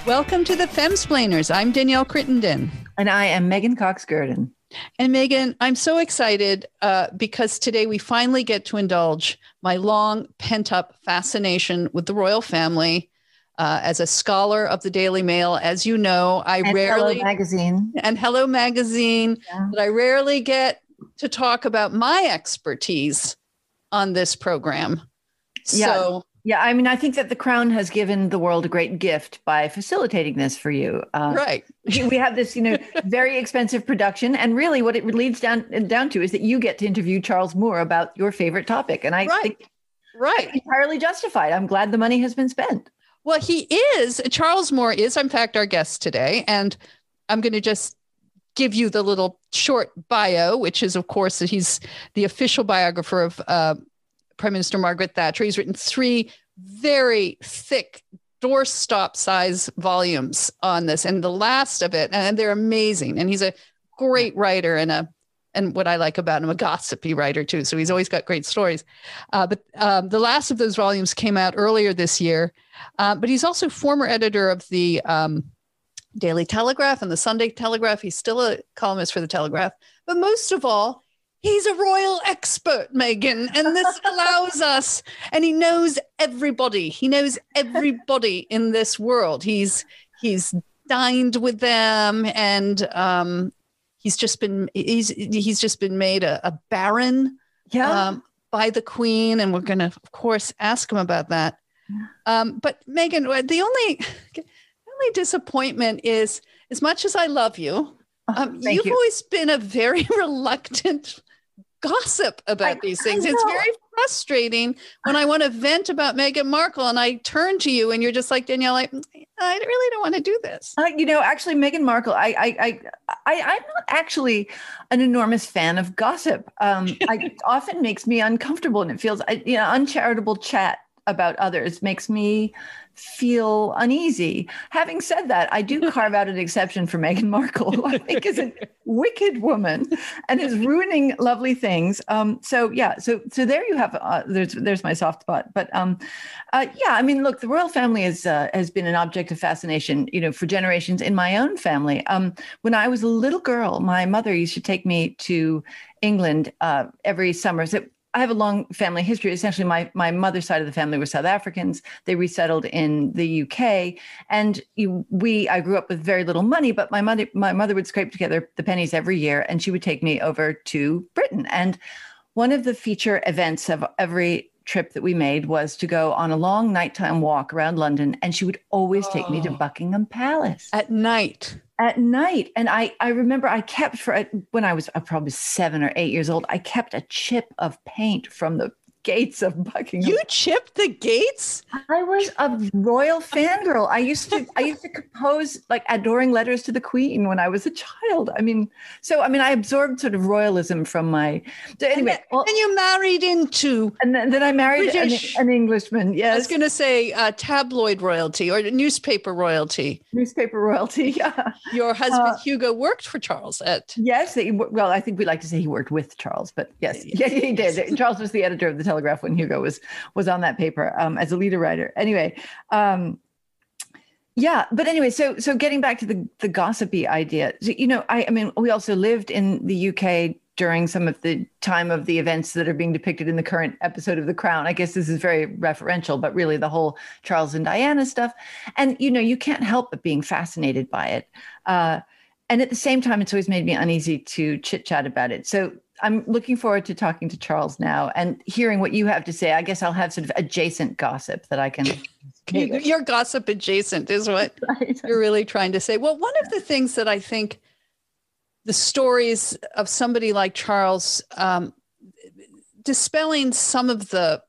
Welcome to the Femsplainers. I'm Danielle Crittenden. And I am Meghan Cox Gurdon. And Meghan, I'm so excited because today we finally get to indulge my long pent-up fascination with the royal family. As a scholar of the Daily Mail, as you know, Hello Magazine. Hello Magazine, that I rarely get to talk about my expertise on this program. Yeah, I mean, I think that the Crown has given the world a great gift by facilitating this for you. Right. We have this, very expensive production. And really what it leads down to is that you get to interview Charles Moore about your favorite topic. And I think that's entirely justified. I'm glad the money has been spent. Well, Charles Moore is, in fact, our guest today. And I'm going to just give you the little short bio, which is, of course, that he's the official biographer of Prime Minister Margaret Thatcher. He's written 3 very thick doorstop size volumes on this, and the last of it, and they're amazing. And he's a great writer and what I like about him, a gossipy writer too. So he's always got great stories. But the last of those volumes came out earlier this year. But he's also former editor of the Daily Telegraph and the Sunday Telegraph. He's still a columnist for the Telegraph. But most of all, he's a royal expert, Meghan, and this allows us, and he knows everybody. He knows everybody in this world. He's dined with them, and he's just been made a baron by the Queen, and we're going to, of course, ask him about that. But Meghan, the only disappointment is, as much as I love you, you've always been a very reluctant gossip about these things. It's very frustrating when I want to vent about Meghan Markle and I turn to you and you're just like, Danielle, I really don't want to do this. Actually, Meghan Markle, I'm not actually an enormous fan of gossip. It often makes me uncomfortable, and it feels, uncharitable chat about others makes me feel uneasy. Having said that, I do carve out an exception for Meghan Markle, who I think is a wicked woman and is ruining lovely things. So there you have, there's my soft spot. But I mean, look, the royal family has been an object of fascination, for generations in my own family. When I was a little girl, my mother used to take me to England every summer. So I have a long family history. Essentially, my mother's side of the family were South Africans. They resettled in the UK, and I grew up with very little money. But my mother would scrape together the pennies every year, and she would take me over to Britain. And one of the feature events of every trip that we made was to go on a long nighttime walk around London, and she would always take me to Buckingham Palace at night. And I remember I kept, when I was probably 7 or 8 years old, I kept a chip of paint from the gates of Buckingham. You chipped the gates? I was a royal fangirl. I used to compose like adoring letters to the Queen when I was a child. I absorbed sort of royalism from my. Anyway, and then you married into. And then I married an Englishman. Yes, I was going to say tabloid royalty or newspaper royalty. Newspaper royalty. Yeah. Your husband Hugo worked for Charles at. Yes, well, I think we like to say he worked with Charles, but yes, he did. Charles was the editor of the Telegraph when Hugo was on that paper as a leader writer. Anyway, but anyway, so getting back to the gossipy idea, we also lived in the UK during some of the time of the events that are being depicted in the current episode of The Crown. I guess this is very referential, but really the whole Charles and Diana stuff. And, you can't help but being fascinated by it. And at the same time, it's always made me uneasy to chit chat about it. So I'm looking forward to talking to Charles now and hearing what you have to say. I guess I'll have sort of adjacent gossip that I can. Your gossip adjacent is what you're really trying to say. Well, one of the things that I think the stories of somebody like Charles, dispelling some of the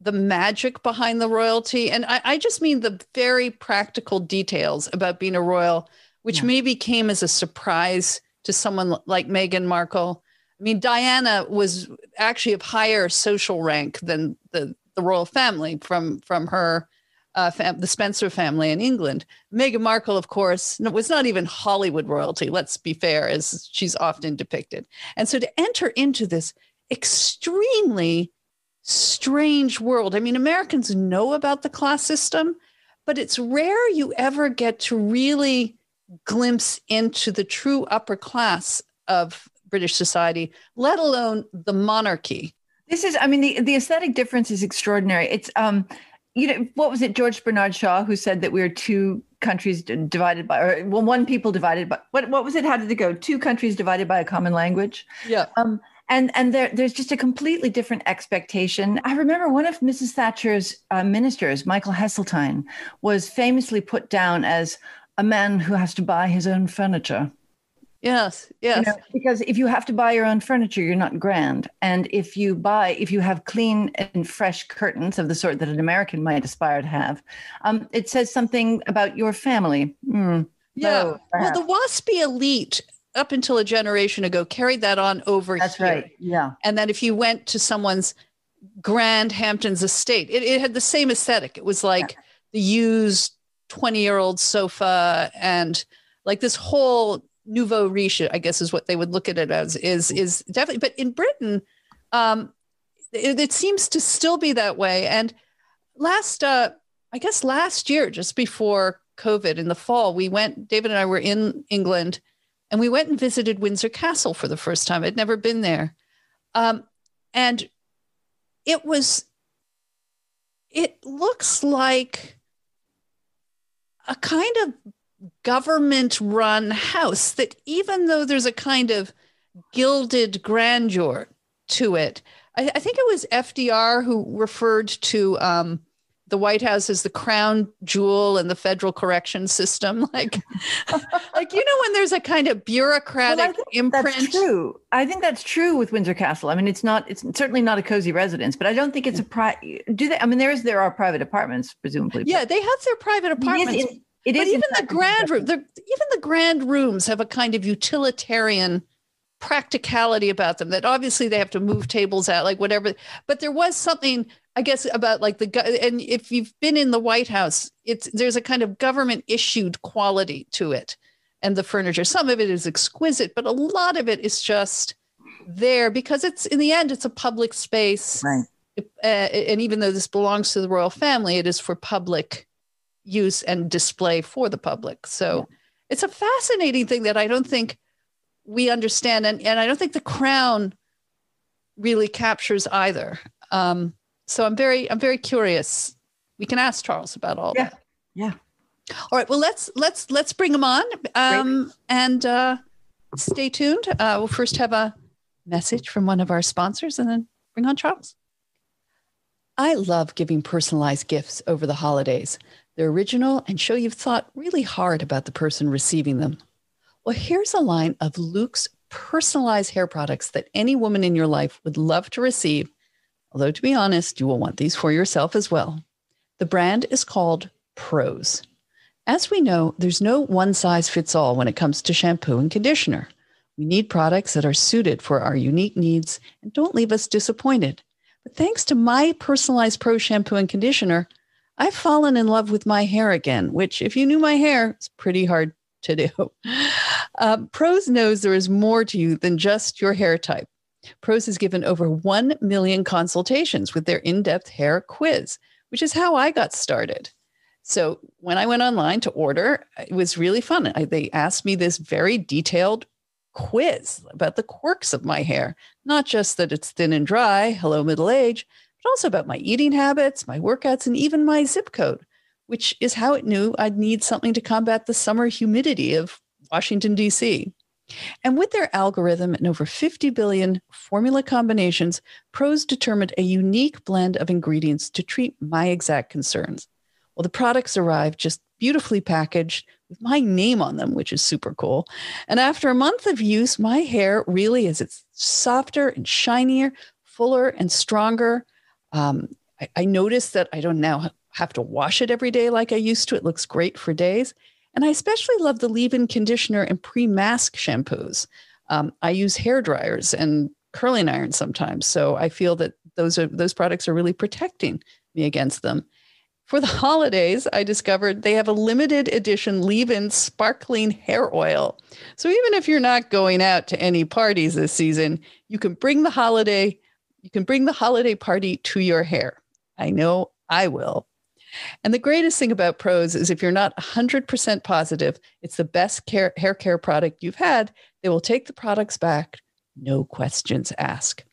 magic behind the royalty, and I just mean the very practical details about being a royal, which maybe came as a surprise to someone like Meghan Markle. I mean, Diana was actually of higher social rank than the royal family from her, the Spencer family in England. Meghan Markle, of course, was not even Hollywood royalty, let's be fair, as she's often depicted. And so to enter into this extremely strange world, I mean, Americans know about the class system, but it's rare you ever get to really glimpse into the true upper class of British society, let alone the monarchy. This is, I mean, the aesthetic difference is extraordinary. It's, what was it, George Bernard Shaw, who said that we're two countries divided by, or well, one people divided by, what was it? How did it go? Two countries divided by a common language. Yeah. And there's just a completely different expectation. I remember one of Mrs. Thatcher's ministers, Michael Heseltine, was famously put down as a man who has to buy his own furniture. Yes. Because if you have to buy your own furniture, you're not grand. And if you have clean and fresh curtains of the sort that an American might aspire to have, it says something about your family. Well, the waspy elite, up until a generation ago, carried that on over That's here. Right. Yeah. And then if you went to someone's grand Hamptons estate, it had the same aesthetic. It was like the used 20-year-old sofa and like this whole nouveau riche, I guess is what they would look at it as, is definitely. But in Britain, it seems to still be that way. And last year, just before COVID in the fall, David and I were in England, and we went and visited Windsor Castle for the first time. I'd never been there. And it looks like a kind of government-run house that, even though there's a kind of gilded grandeur to it, I think it was FDR who referred to the White House as the crown jewel in the federal correction system. Like when there's a kind of bureaucratic imprint. That's true. I think that's true with Windsor Castle. I mean, it's certainly not a cozy residence, but I don't think it's there are private apartments, presumably. Yeah, they have their private apartments. But even the grand rooms have a kind of utilitarian practicality about them, that obviously they have to move tables out, like whatever. But there was something, I guess, about like and if you've been in the White House, there's a kind of government issued quality to it. And the furniture, some of it is exquisite, but a lot of it is just there because in the end, it's a public space. Right. And even though this belongs to the royal family, it is for public use and display for the public. So it's a fascinating thing that I don't think we understand. And I don't think the Crown really captures either. So I'm very curious. We can ask Charles about all that. Yeah. All right. Well, let's bring him on and stay tuned. We'll first have a message from one of our sponsors and then bring on Charles. I love giving personalized gifts over the holidays. They're original and show you've thought really hard about the person receiving them. Well, here's a line of Luke's personalized hair products that any woman in your life would love to receive. Although, to be honest, you will want these for yourself as well. The brand is called Prose. As we know, there's no one size fits all when it comes to shampoo and conditioner. We need products that are suited for our unique needs and don't leave us disappointed. But thanks to my personalized Prose shampoo and conditioner, I've fallen in love with my hair again, which, if you knew my hair, is pretty hard to do. Prose knows there is more to you than just your hair type. Prose has given over 1 million consultations with their in-depth hair quiz, which is how I got started. So when I went online to order, it was really fun. They asked me this very detailed quiz about the quirks of my hair, not just that it's thin and dry, hello middle age, but also about my eating habits, my workouts, and even my zip code, which is how it knew I'd need something to combat the summer humidity of Washington, D.C. And with their algorithm and over 50 billion formula combinations, Prose determined a unique blend of ingredients to treat my exact concerns. Well, the products arrived just beautifully packaged with my name on them, which is super cool. And after a month of use, my hair really is. It's softer and shinier, fuller and stronger. I noticed that I don't now have to wash it every day like I used to. It looks great for days. And I especially love the leave-in conditioner and pre-mask shampoos. I use hair dryers and curling irons sometimes. So I feel that those products are really protecting me against them. For the holidays, I discovered they have a limited edition leave-in sparkling hair oil. So even if you're not going out to any parties this season, you can bring the holiday party to your hair. I know I will. And the greatest thing about Prose is if you're not 100% positive it's the best hair care product you've had, they will take the products back, no questions asked.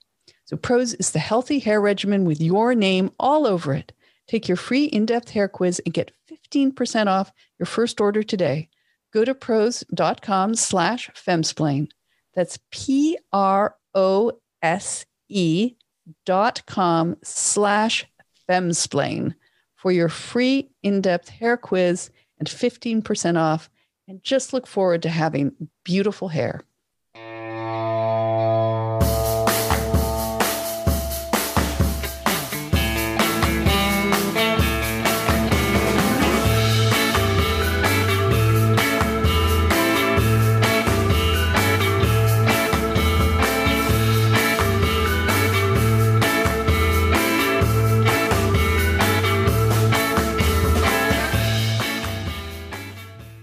So Prose is the healthy hair regimen with your name all over it. Take your free in-depth hair quiz and get 15% off your first order today. Go to prose.com/femsplain. That's prose.com/femsplain for your free in-depth hair quiz and 15% off. And just look forward to having beautiful hair.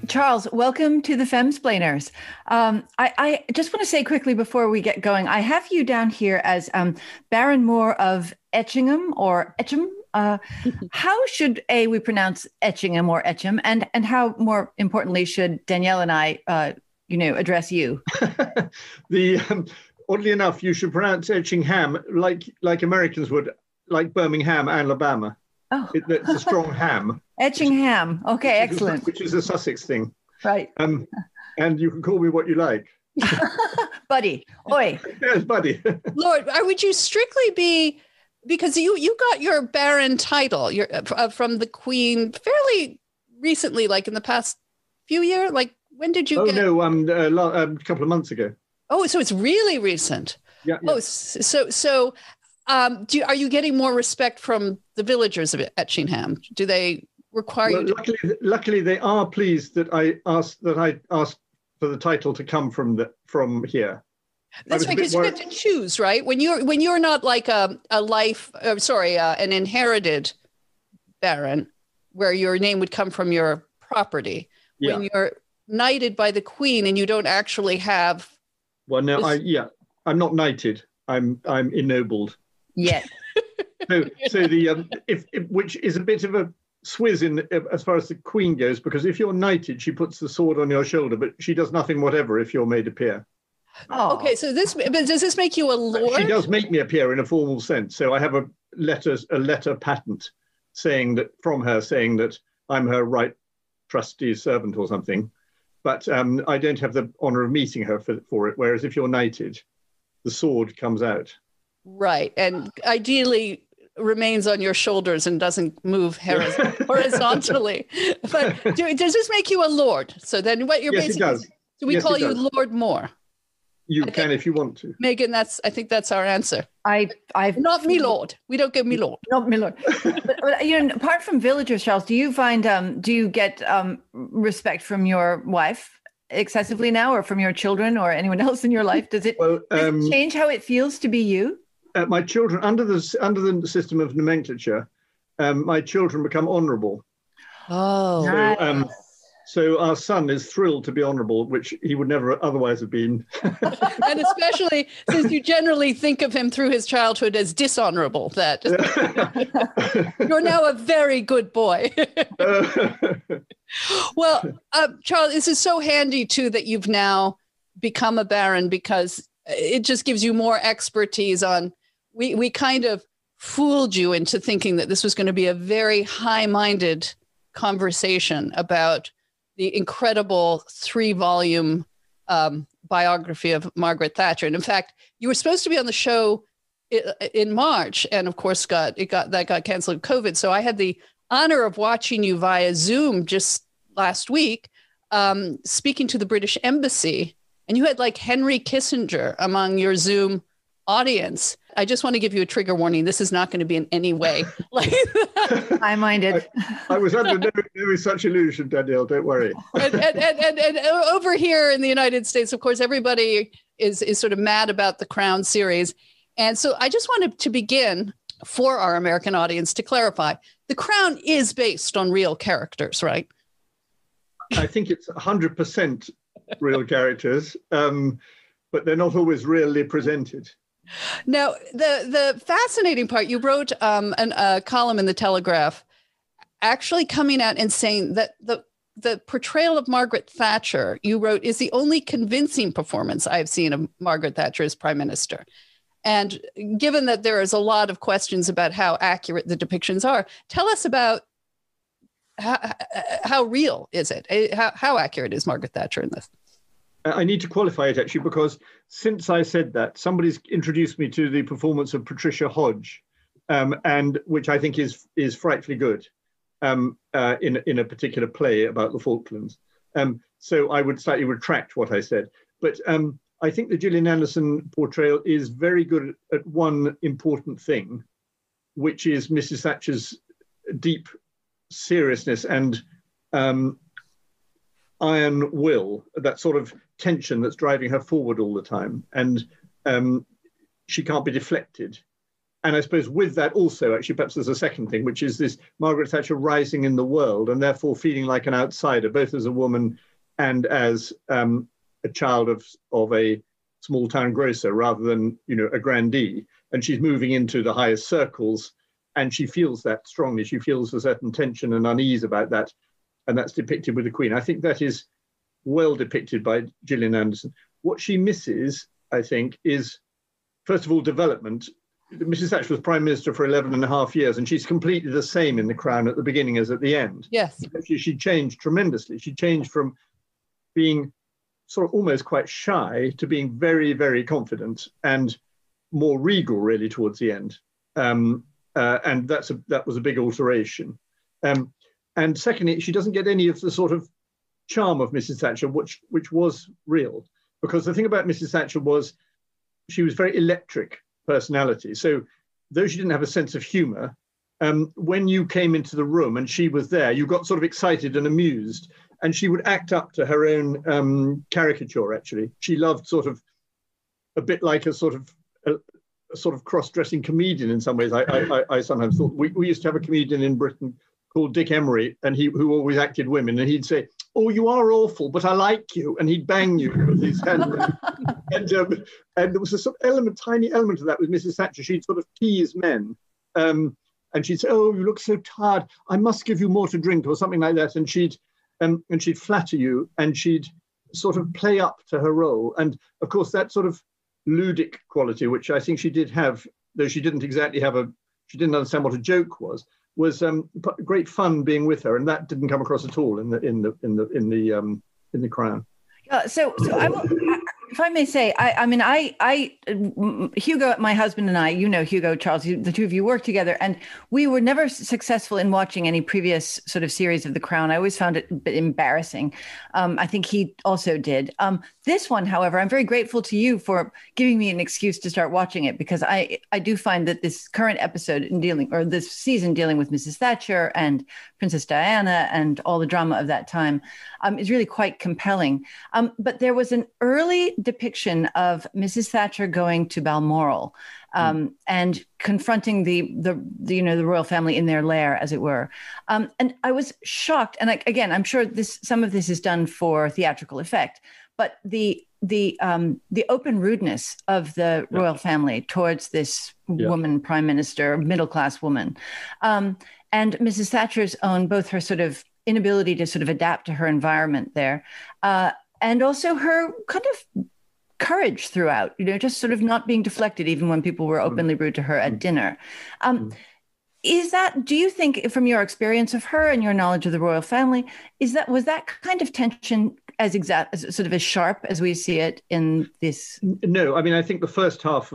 Charles, welcome to the Femsplainers. I just want to say quickly before we get going, I have you down here as Baron Moore of Etchingham or Etcham. How should we pronounce Etchingham or Etcham, and how, more importantly, should Danielle and I, address you? Oddly enough, you should pronounce Etchingham like Americans would, like Birmingham, Alabama. Oh, it's a strong ham. Etchingham. Okay, excellent. Which is a Sussex thing. Right. And you can call me what you like. Buddy. Oi. Yes, buddy. Lord, would you strictly be, because you got your Baron title from the Queen fairly recently, like in the past few years? Like, when did you get? Oh, no, a couple of months ago. Oh, so it's really recent. Yeah. Oh, so are you getting more respect from the villagers of Etchingham? Do they require you? Luckily, they are pleased that I asked for the title to come from here. That's right, because you get to choose, right? When you're not like an inherited baron, where your name would come from your property. Yeah. When you're knighted by the Queen and you don't actually have. Well, no, I'm not knighted. I'm ennobled. Yeah. So which is a bit of a swizz in as far as the Queen goes, because if you're knighted, she puts the sword on your shoulder, but she does nothing whatever if you're made a peer. Oh. Okay, so does this make you a lord? She does make me a peer in a formal sense. So I have a letter patent saying that I'm her right trustee servant or something, but I don't have the honour of meeting her for it. Whereas if you're knighted, the sword comes out. Right, and ideally remains on your shoulders and doesn't move horizontally. But does this make you a lord? So then what you're basically... Yes, it does. So we call you Lord Moore. You can if you want to. Meghan, I think that's our answer. I've not me lord. We don't give me lord. Not me lord. but apart from villagers, Charles, do you get respect from your wife excessively now, or from your children, or anyone else in your life? Does it change how it feels to be you? My children, under the system of nomenclature, my children become honourable. Oh, nice. So our son is thrilled to be honourable, which he would never otherwise have been. And especially since you generally think of him through his childhood as dishonourable, that you're now a very good boy. Well, Charles, this is so handy too that you've now become a baron, because it just gives you more expertise on. We kind of fooled you into thinking that this was going to be a very high-minded conversation about the incredible 3-volume biography of Margaret Thatcher. And in fact, you were supposed to be on the show in March, and of course that got canceled with COVID. So I had the honor of watching you via Zoom just last week, speaking to the British Embassy, and you had like Henry Kissinger among your Zoom audience. I just want to give you a trigger warning. This is not going to be in any way like high-minded. I was under no such illusion, Danielle. Don't worry. And over here in the United States, of course, everybody is sort of mad about the Crown series. And so I just wanted to begin for our American audience to clarify. The Crown is based on real characters, right? I think it's 100% real characters, but they're not always really presented. Now, the fascinating part, you wrote a column in the Telegraph actually coming out and saying that the portrayal of Margaret Thatcher, you wrote, is the only convincing performance I've seen of Margaret Thatcher as prime minister. And given that there is a lot of questions about how accurate the depictions are, tell us about how real is it? How accurate is Margaret Thatcher in this? I need to qualify it, actually, because since I said that, somebody's introduced me to the performance of Patricia Hodge, and which I think is frightfully good in a particular play about the Falklands. So I would slightly retract what I said. But I think the Gillian Anderson portrayal is very good at one important thing, which is Mrs. Thatcher's deep seriousness and iron will, that sort of tension that's driving her forward all the time. And she can't be deflected. And I suppose with that also, actually, perhaps there's a second thing, which is this Margaret Thatcher rising in the world and therefore feeling like an outsider, both as a woman and as a child of a small town grocer rather than, a grandee. And she's moving into the highest circles and she feels that strongly. She feels a certain tension and unease about that. And that's depicted with the Queen. I think that is well depicted by Gillian Anderson. What she misses, I think, is, first of all, development. Mrs. Thatcher was Prime Minister for 11 and a half years, and she's completely the same in The Crown at the beginning as at the end. Yes. She changed tremendously. She changed from being sort of almost quite shy to being very, very confident and more regal, really, towards the end. And that was a big alteration. And secondly, she doesn't get any of the sort of charm of Mrs. Thatcher, which was real. Because the thing about Mrs. Thatcher was she was very electric personality. So though she didn't have a sense of humour, when you came into the room and she was there, you got sort of excited and amused. And she would act up to her own caricature, actually. She loved sort of a bit like a sort of cross-dressing comedian in some ways. I sometimes thought we used to have a comedian in Britain called Dick Emery, and who always acted women, and he'd say, "Oh, you are awful, but I like you," and he'd bang you with his hand. and there was a sort of tiny element of that with Mrs. Thatcher. She'd sort of tease men, and she'd say, "Oh, you look so tired. I must give you more to drink," or something like that. And she'd flatter you, and she'd sort of play up to her role. And of course, that sort of ludic quality, which I think she did have, though she didn't exactly she didn't understand what a joke was great fun being with her, and that didn't come across at all in the Crown. So I will, if I may say, Hugo, my husband and I, Hugo, Charles, the two of you worked together, and we were never successful in watching any previous sort of series of The Crown. I always found it a bit embarrassing. I think he also did. This one, however, I'm very grateful to you for giving me an excuse to start watching it, because I do find that this current episode this season dealing with Mrs. Thatcher and Princess Diana and all the drama of that time is really quite compelling. But there was an early depiction of Mrs. Thatcher going to Balmoral and confronting the royal family in their lair, as it were. And I was shocked. And I'm sure some of this is done for theatrical effect, but the open rudeness of the royal family towards this woman prime minister, middle-class woman, and Mrs. Thatcher's own, both her sort of inability to sort of adapt to her environment there, and also her kind of courage throughout, just sort of not being deflected even when people were openly rude to her at dinner. Do you think, from your experience of her and your knowledge of the royal family, was that kind of tension as sharp as we see it in this? No, I think the first half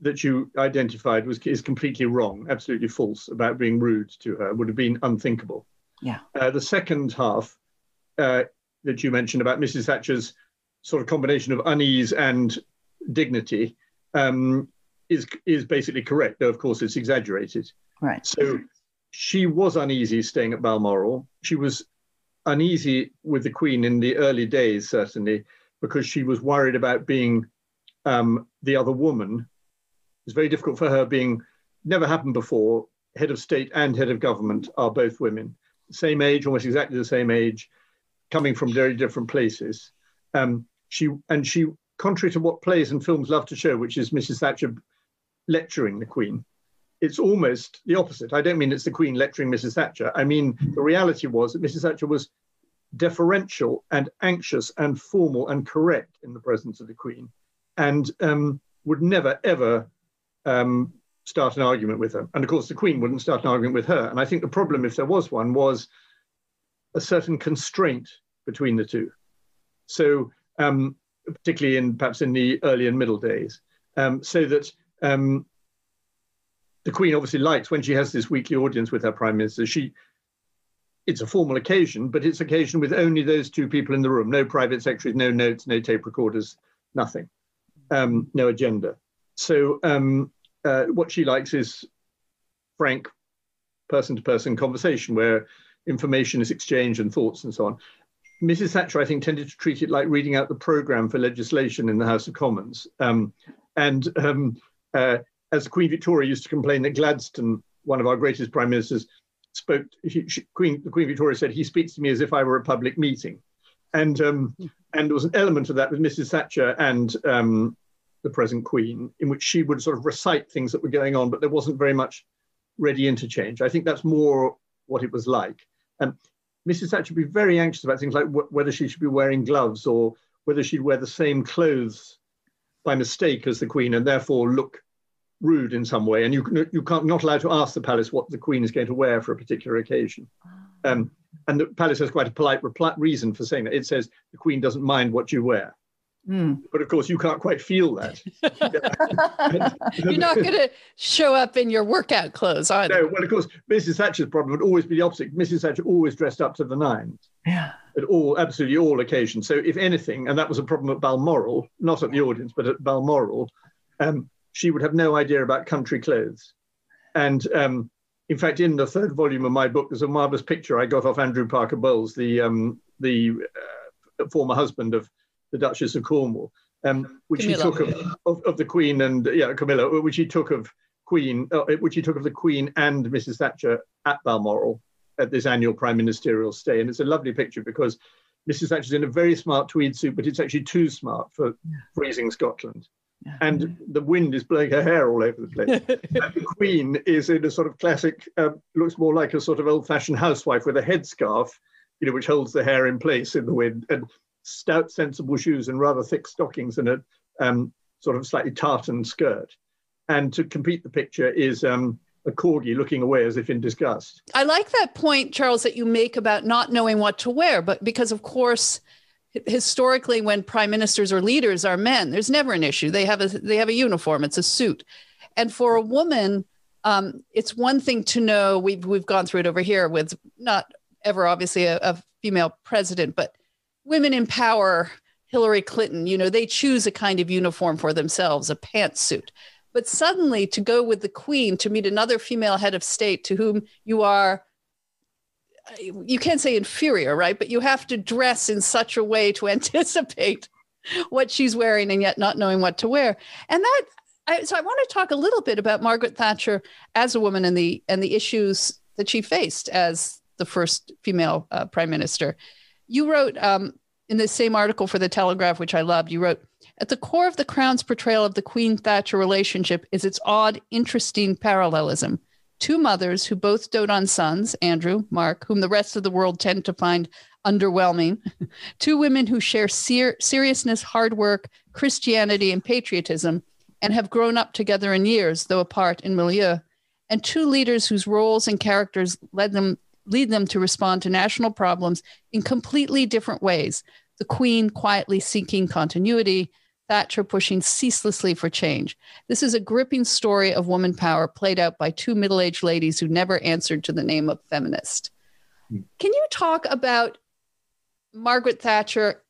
that you identified is completely wrong, absolutely false, about being rude to her. Would have been unthinkable. Yeah. The second half that you mentioned about Mrs. Thatcher's sort of combination of unease and dignity is basically correct, though of course it's exaggerated. Right. So she was uneasy staying at Balmoral. She was uneasy with the Queen in the early days, certainly, because she was worried about being the other woman. It's very difficult for her never happened before. Head of state and head of government are both women. Same age, almost exactly the same age, coming from very different places. She, contrary to what plays and films love to show, which is Mrs. Thatcher lecturing the Queen, it's almost the opposite. I don't mean it's the Queen lecturing Mrs. Thatcher. I mean, the reality was that Mrs. Thatcher was deferential and anxious and formal and correct in the presence of the Queen, and would never, ever start an argument with her. And of course, the Queen wouldn't start an argument with her. And I think the problem, if there was one, was a certain constraint between the two. So particularly perhaps in the early and middle days, so that the Queen obviously likes when she has this weekly audience with her Prime Minister. It's a formal occasion, but it's occasion with only those two people in the room, no private secretaries, no notes, no tape recorders, nothing, no agenda. So what she likes is frank person-to-person conversation where information is exchanged and thoughts and so on. Mrs. Thatcher, I think, tended to treat it like reading out the programme for legislation in the House of Commons. As Queen Victoria used to complain that Gladstone, one of our greatest prime ministers, the Queen Victoria said, he speaks to me as if I were a public meeting. And there was an element of that with Mrs. Thatcher and the present Queen, in which she would sort of recite things that were going on, but there wasn't very much ready interchange. I think that's more what it was like. Mrs. Thatcher would be very anxious about things like whether she should be wearing gloves or whether she'd wear the same clothes by mistake as the Queen and therefore look rude in some way. And not allowed to ask the palace what the Queen is going to wear for a particular occasion. And the palace has quite a polite reason for saying that. It says the Queen doesn't mind what you wear. But of course, you can't quite feel that. You're not going to show up in your workout clothes, are you? No, well, of course, Mrs. Thatcher's problem would always be the opposite. Mrs. Thatcher always dressed up to the nines. Yeah. At absolutely all occasions. So if anything, and that was a problem at Balmoral, not at the audience, but at Balmoral, she would have no idea about country clothes. And in fact, in the third volume of my book, there's a marvelous picture I got off Andrew Parker Bowles, the former husband of the Duchess of Cornwall, which Camilla. He took of the Queen and Camilla, which he took of the Queen and Mrs. Thatcher at Balmoral at this annual prime ministerial stay. And it's a lovely picture because Mrs. Thatcher's in a very smart tweed suit, but it's actually too smart for freezing Scotland. And the wind is blowing her hair all over the place. And the Queen is in a sort of classic, looks more like a sort of old-fashioned housewife with a headscarf, which holds the hair in place in the wind, and stout, sensible shoes and rather thick stockings and a sort of slightly tartan skirt. And to complete the picture is a corgi looking away as if in disgust. I like that point, Charles, that you make about not knowing what to wear, but because, of course, historically, when prime ministers or leaders are men, there's never an issue. They have a uniform. It's a suit. And for a woman, it's one thing to know, we've gone through it over here with not ever obviously a female president, but women in power, Hillary Clinton, they choose a kind of uniform for themselves, a pantsuit. But suddenly to go with the Queen to meet another female head of state to whom you can't say inferior, right? But you have to dress in such a way to anticipate what she's wearing and yet not knowing what to wear. And so I want to talk a little bit about Margaret Thatcher as a woman and the issues that she faced as the first female prime minister. You wrote in the same article for The Telegraph, which I loved, you wrote, at the core of the Crown's portrayal of the Queen-Thatcher relationship is its odd, interesting parallelism. Two mothers who both dote on sons, Andrew, Mark, whom the rest of the world tend to find underwhelming. Two women who share seriousness, hard work, Christianity, and patriotism, and have grown up together in years, though apart in milieu. And two leaders whose roles and characters lead them to respond to national problems in completely different ways. The Queen quietly seeking continuity, Thatcher pushing ceaselessly for change. This is a gripping story of woman power played out by two middle-aged ladies who never answered to the name of feminist. Can you talk about Margaret Thatcher,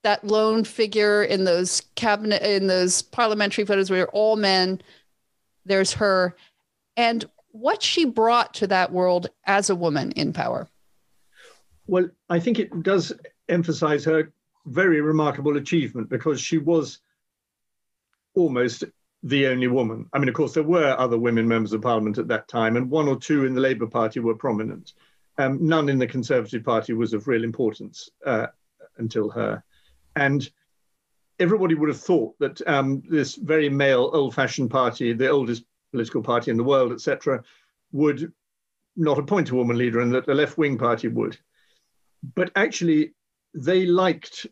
that lone figure in those parliamentary photos where all men, there's her, and what she brought to that world as a woman in power? Well, I think it does emphasize her very remarkable achievement because she was almost the only woman. I mean, of course, there were other women members of parliament at that time, and one or two in the Labour Party were prominent. None in the Conservative Party was of real importance until her. And everybody would have thought that this very male, old-fashioned party, the oldest political party in the world, etc., would not appoint a woman leader, and that the left-wing party would. But actually, they liked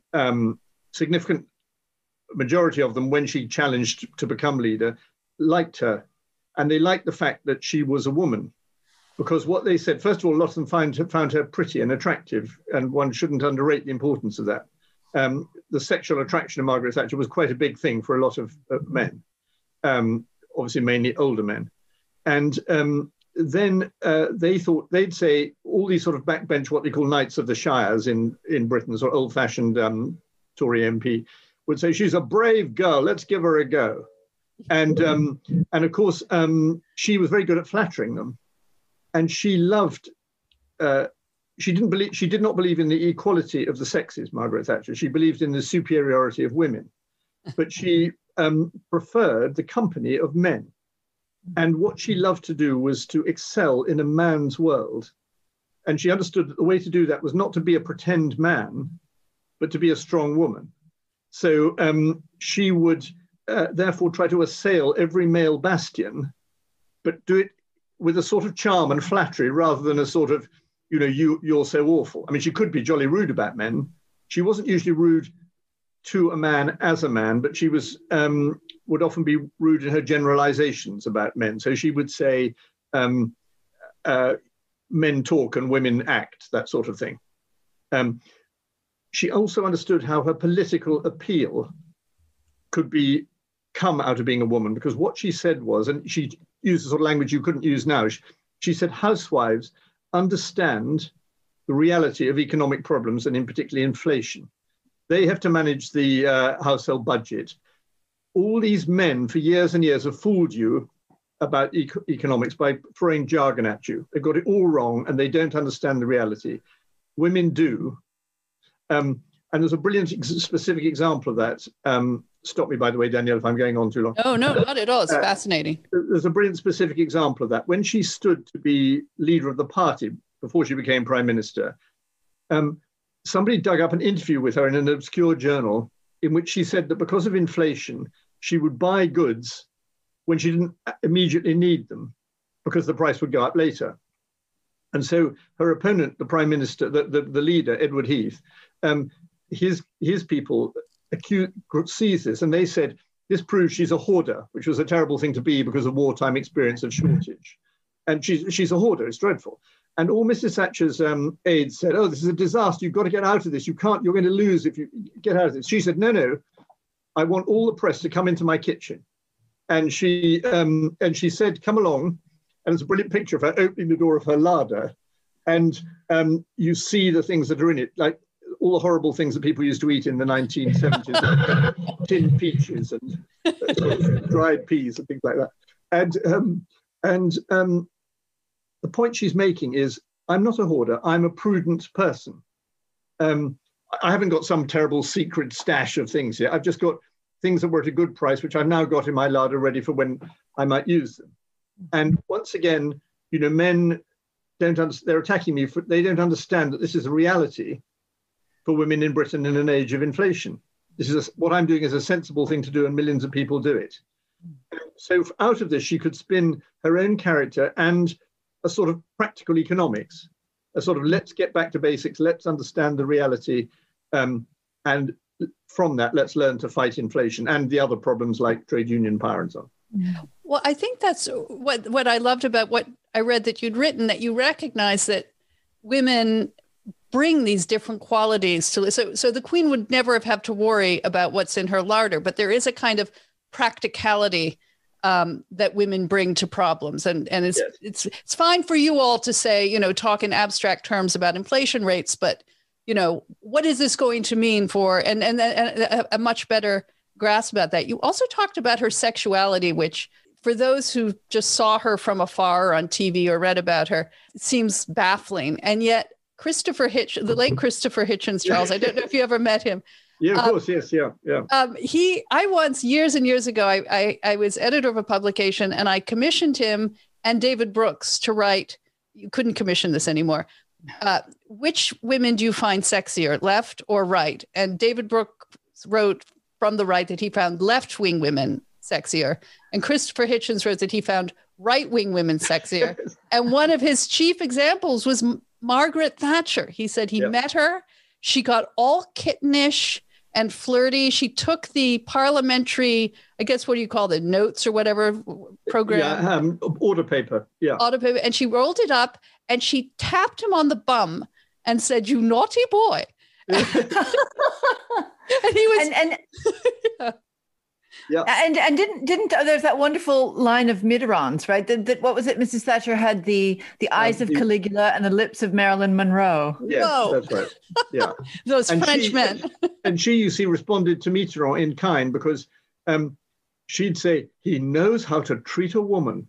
significant majority of them, when she challenged to become leader, liked her. And they liked the fact that she was a woman. Because what they said, first of all, a lot of them found her pretty and attractive, and one shouldn't underrate the importance of that. The sexual attraction of Margaret Thatcher was quite a big thing for a lot of men, obviously mainly older men. And then they thought they'd say all these sort of backbench, what they call knights of the shires in Britain, sort of old-fashioned Tory MP, would say, she's a brave girl, let's give her a go. And of course, she was very good at flattering them. And she loved, she did not believe in the equality of the sexes, Margaret Thatcher. She believed in the superiority of women, but she preferred the company of men. And what she loved to do was to excel in a man's world. And she understood that the way to do that was not to be a pretend man, but to be a strong woman. So she would therefore try to assail every male bastion, but do it with a sort of charm and flattery rather than a sort of, you're so awful. I mean, she could be jolly rude about men. She wasn't usually rude to a man as a man, but she was would often be rude in her generalizations about men. So she would say, men talk and women act, that sort of thing. She also understood how her political appeal could come out of being a woman, because what she said was, and she used the sort of language you couldn't use now, she said housewives understand the reality of economic problems, and in particular inflation. They have to manage the household budget. All these men for years and years have fooled you about economics by throwing jargon at you. They've got it all wrong and they don't understand the reality. Women do. And there's a brilliant specific example of that. Stop me, by the way, Danielle, if I'm going on too long. No, not at all. It's fascinating. There's a brilliant specific example of that. When she stood to be leader of the party before she became prime minister, somebody dug up an interview with her in an obscure journal in which she said that because of inflation, she would buy goods when she didn't immediately need them because the price would go up later. And so her opponent, the prime minister, the leader, Edward Heath, his people seized this, and they said, this proves she's a hoarder, which was a terrible thing to be because of wartime experience of shortage. And she's a hoarder, it's dreadful. And all Mrs. Thatcher's aides said, oh, this is a disaster, you've got to get out of this. You're going to lose if you get out of this. She said, no, I want all the press to come into my kitchen. And she said, come along. And it's a brilliant picture of her opening the door of her larder. And you see the things that are in it, like all the horrible things that people used to eat in the 1970s, like tinned peaches and dried peas and things like that. And the point she's making is, I'm not a hoarder, I'm a prudent person. I haven't got some terrible secret stash of things here. I've just got things that were at a good price, which I've now got in my larder ready for when I might use them. And once again, men they're attacking me, they don't understand that this is a reality for women in Britain in an age of inflation. What I'm doing is a sensible thing to do, and millions of people do it. So out of this, she could spin her own character and a sort of practical economics, a sort of let's get back to basics, let's understand the reality, and from that, let's learn to fight inflation and the other problems like trade union power and so on. Well, I think that's what I loved about what I read that you'd written, that you recognize that women bring these different qualities to, so the Queen would never have to worry about what's in her larder, but there is a kind of practicality that women bring to problems. And it's fine for you all to say, talk in abstract terms about inflation rates, but, what is this going to mean for, and a much better grasp about that. You also talked about her sexuality, which for those who just saw her from afar or on TV or read about her, it seems baffling. And yet the late Christopher Hitchens, Charles, I don't know if you ever met him. Yeah, of course. Yes. Yeah. I once, years and years ago, I was editor of a publication, and I commissioned him and David Brooks to write, you couldn't commission this anymore, which women do you find sexier, left or right? And David Brooks wrote from the right that he found left-wing women sexier. And Christopher Hitchens wrote that he found right-wing women sexier. And one of his chief examples was Margaret Thatcher. He said he met her. She got all kittenish and flirty. She took the parliamentary, I guess, what do you call it, notes or whatever program? Yeah, order paper. Yeah. Order paper. And she rolled it up and she tapped him on the bum and said, "You naughty boy." And he was... Yeah. And didn't there's that wonderful line of Mitterrand's, right? That what was it? Mrs. Thatcher had the eyes of Caligula and the lips of Marilyn Monroe. Yes, that's right. Yeah. Those French men. And she, you see, responded to Mitterrand in kind because she'd say, "He knows how to treat a woman."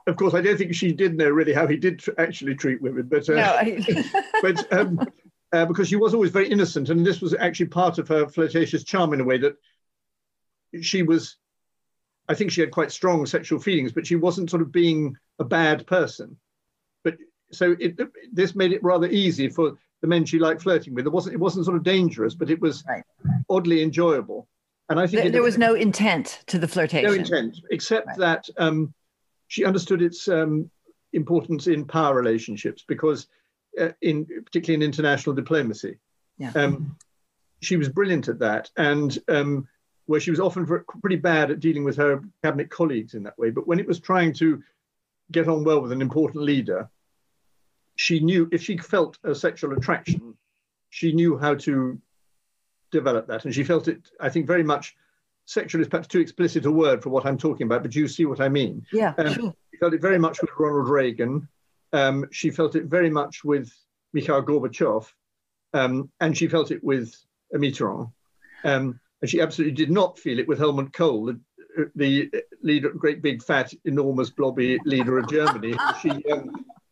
Of course, I don't think she did know really how he did actually treat women, but because she was always very innocent, and this was actually part of her flirtatious charm in a way that she was. I think she had quite strong sexual feelings, but she wasn't sort of being a bad person. But so this made it rather easy for the men she liked flirting with. It wasn't sort of dangerous, but it was oddly enjoyable. And I think there was no intent to the flirtation. No intent, except that she understood its importance in power relationships because, particularly in international diplomacy, she was brilliant at that. And where she was often pretty bad at dealing with her cabinet colleagues in that way. But when it was trying to get on well with an important leader, she knew if she felt a sexual attraction, she knew how to develop that. And she felt it, I think, very much. Sexual is perhaps too explicit a word for what I'm talking about, but you see what I mean. Yeah, sure. She felt it very much with Ronald Reagan. She felt it very much with Mikhail Gorbachev, and she felt it with Mitterrand. And she absolutely did not feel it with Helmut Kohl, the leader, great big fat, enormous blobby leader of Germany,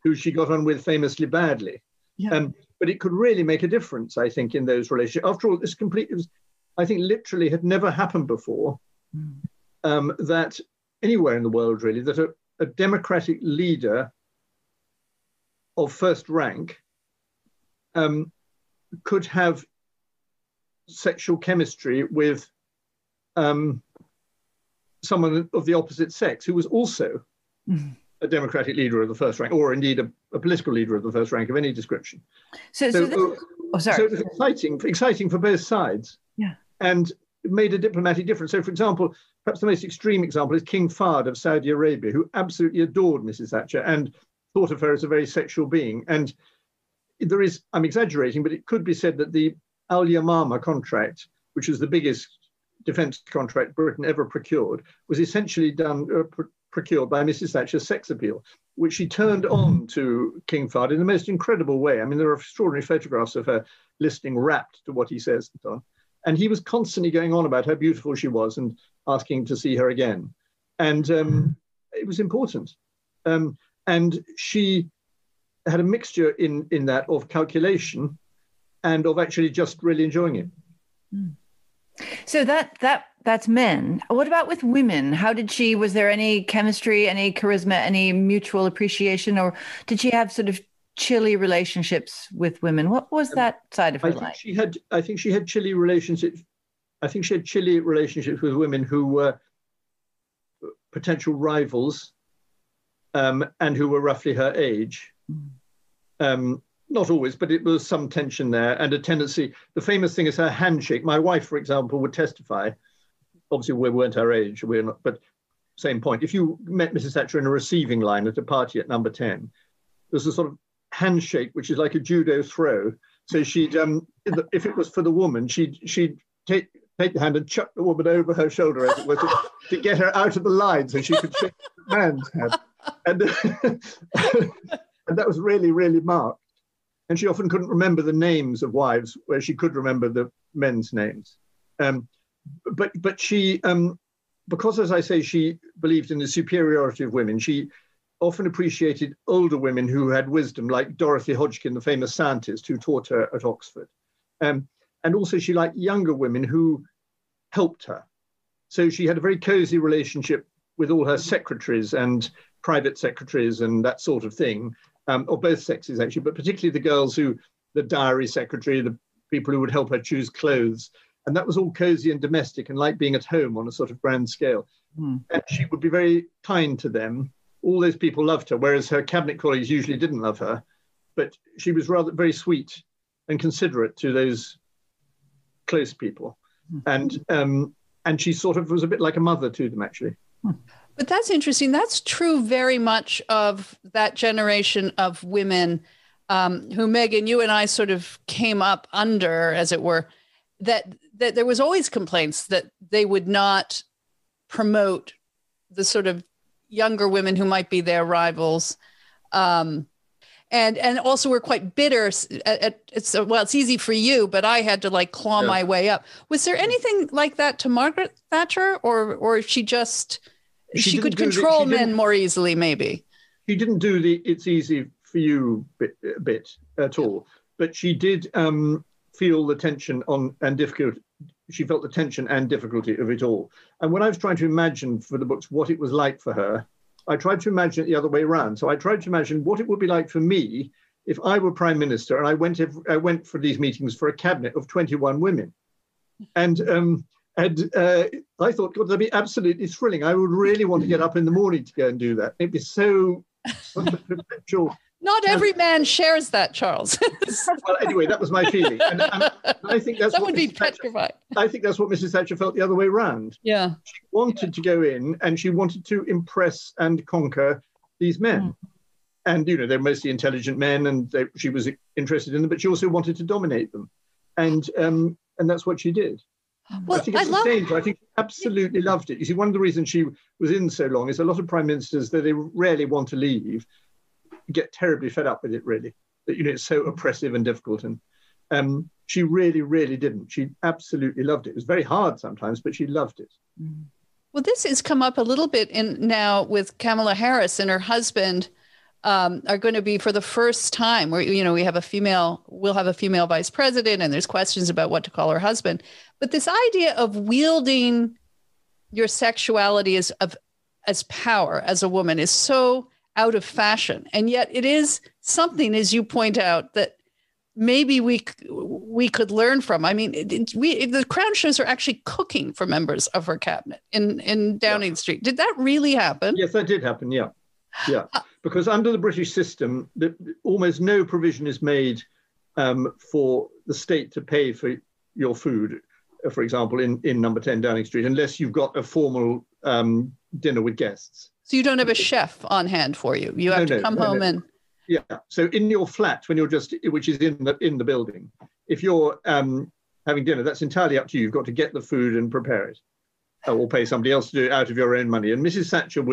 who she got on with famously badly. Yeah. But it could really make a difference, I think, in those relationships. After all, this I think literally had never happened before that anywhere in the world, really, that a democratic leader of first rank could have sexual chemistry with someone of the opposite sex who was also a democratic leader of the first rank, or indeed a political leader of the first rank of any description. So it was exciting for both sides. Yeah. And it made a diplomatic difference. So, for example, perhaps the most extreme example is King Fahd of Saudi Arabia, who absolutely adored Mrs. Thatcher and thought of her as a very sexual being. And there is, I'm exaggerating, but it could be said that the Al Yamama contract, which was the biggest defense contract Britain ever procured, was essentially procured by Mrs. Thatcher's sex appeal, which she turned on to King Fahd in the most incredible way. I mean, there are extraordinary photographs of her listening rapt to what he says and so on. And he was constantly going on about how beautiful she was and asking to see her again. And it was important. And she had a mixture in that of calculation and of actually just really enjoying it. So that's men. What about with women? How did was there any chemistry, any charisma, any mutual appreciation, or did she have sort of chilly relationships with women? What was that side of her life? I think she had chilly relationships. I think she had chilly relationships with women who were potential rivals, and who were roughly her age. Not always, but it was some tension there and a tendency. The famous thing is her handshake. My wife, for example, would testify. Obviously, we weren't her age, we're not, but same point. If you met Mrs. Thatcher in a receiving line at a party at number 10, there's a sort of handshake, which is like a judo throw. So she'd, if it was for the woman, she'd take the hand and chuck the woman over her shoulder, as it were, to get her out of the line so she could shake the man's hand. And, and that was really, really marked. And she often couldn't remember the names of wives, where she could remember the men's names. But she, because, as I say, she believed in the superiority of women, she often appreciated older women who had wisdom, like Dorothy Hodgkin, the famous scientist who taught her at Oxford. And also she liked younger women who helped her. So she had a very cozy relationship with all her secretaries and private secretaries and that sort of thing, or both sexes actually, but particularly the girls the diary secretary, the people who would help her choose clothes. And that was all cozy and domestic and like being at home on a sort of grand scale. And she would be very kind to them. All those people loved her, whereas her cabinet colleagues usually didn't love her. But she was rather very sweet and considerate to those close people. And she sort of was a bit like a mother to them, actually. But that's interesting. That's true very much of that generation of women who, Meghan, you and I sort of came up under, as it were, that there was always complaints that they would not promote the sort of younger women who might be their rivals. And also we're quite bitter. It's easy for you, but I had to like claw my way up. Was there anything like that to Margaret Thatcher, or she could control men more easily, maybe? She didn't do the "it's easy for you" bit at all, but she did feel the tension and difficulty. She felt the tension and difficulty of it all. And when I was trying to imagine for the books what it was like for her, I tried to imagine it the other way around. So I tried to imagine what it would be like for me if I were Prime Minister and I went for these meetings for a cabinet of 21 women. And I thought, God, that'd be absolutely thrilling. I would really want to get up in the morning to go and do that. It'd be so perpetual. Not every man shares that, Charles. Well, anyway, that was my feeling. And I think that's that would be petrified. I think that's what Mrs. Thatcher felt the other way around. Yeah. She wanted to go in and she wanted to impress and conquer these men. And, they're mostly intelligent men and she was interested in them, but she also wanted to dominate them. And that's what she did. Well, I think it's danger. I think she absolutely loved it. You see, one of the reasons she was in so long is a lot of prime ministers, though they rarely want to leave, get terribly fed up with it, really. That it's so oppressive and difficult. And she really, really didn't. She absolutely loved it. It was very hard sometimes, but she loved it. Well, this has come up a little bit now with Kamala Harris and her husband are going to be, for the first time, where we'll have a female vice president, and there's questions about what to call her husband. But this idea of wielding your sexuality as power as a woman is so out of fashion, and yet it is something, as you point out, that maybe we could learn from. I mean, the Crown shows are actually cooking for members of her cabinet in Downing Street. Did that really happen? Yes, that did happen. Yeah. Because under the British system, almost no provision is made for the state to pay for your food, for example, in number 10 Downing Street, unless you've got a formal dinner with guests. So you don't have a chef on hand for you. You have to come home and... Yeah. So in your flat, when you're which is in the building, if you're having dinner, that's entirely up to you. You've got to get the food and prepare it, or pay somebody else to do it out of your own money. And Mrs. Thatcher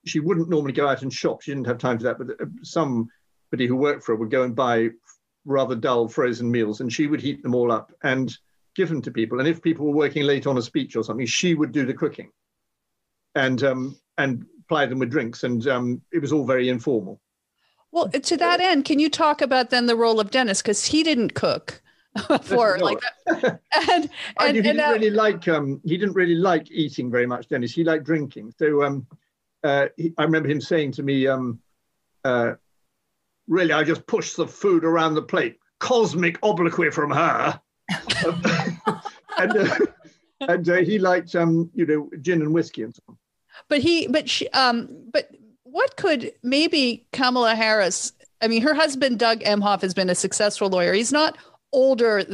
she wouldn't normally go out and shop. She didn't have time for that. But somebody who worked for her would go and buy rather dull frozen meals, and she would heat them all up and give them to people. And if people were working late on a speech or something, she would do the cooking and ply them with drinks. And it was all very informal. Well, to that end, can you talk about then the role of Dennis? Because he didn't cook for her like that. He didn't really like eating very much, Dennis. He liked drinking. So I remember him saying to me, really, I just pushed the food around the plate. Cosmic obloquy from her. And he liked, gin and whiskey and so on. But what could maybe Kamala Harris, I mean, her husband, Doug Emhoff, has been a successful lawyer. He's not older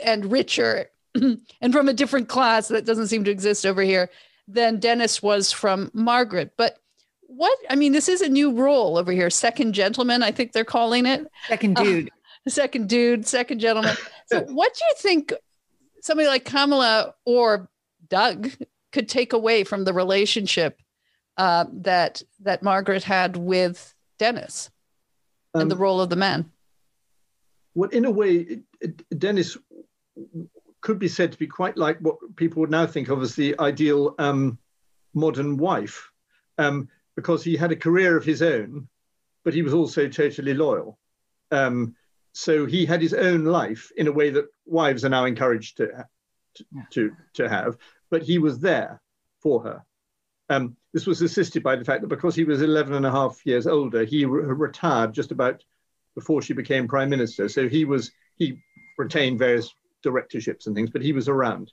and richer and from a different class that doesn't seem to exist over here than Dennis was from Margaret. But this is a new role over here. Second gentleman, I think they're calling it. Second dude. Second dude, second gentleman. So what do you think somebody like Kamala or Doug could take away from the relationship that Margaret had with Dennis and the role of the man? Well, in a way, Dennis could be said to be quite like what people would now think of as the ideal modern wife, because he had a career of his own, but he was also totally loyal. So he had his own life in a way that wives are now encouraged to have, but he was there for her. This was assisted by the fact that because he was 11 and a half years older, he retired just about before she became prime minister. So he retained various directorships and things, but he was around.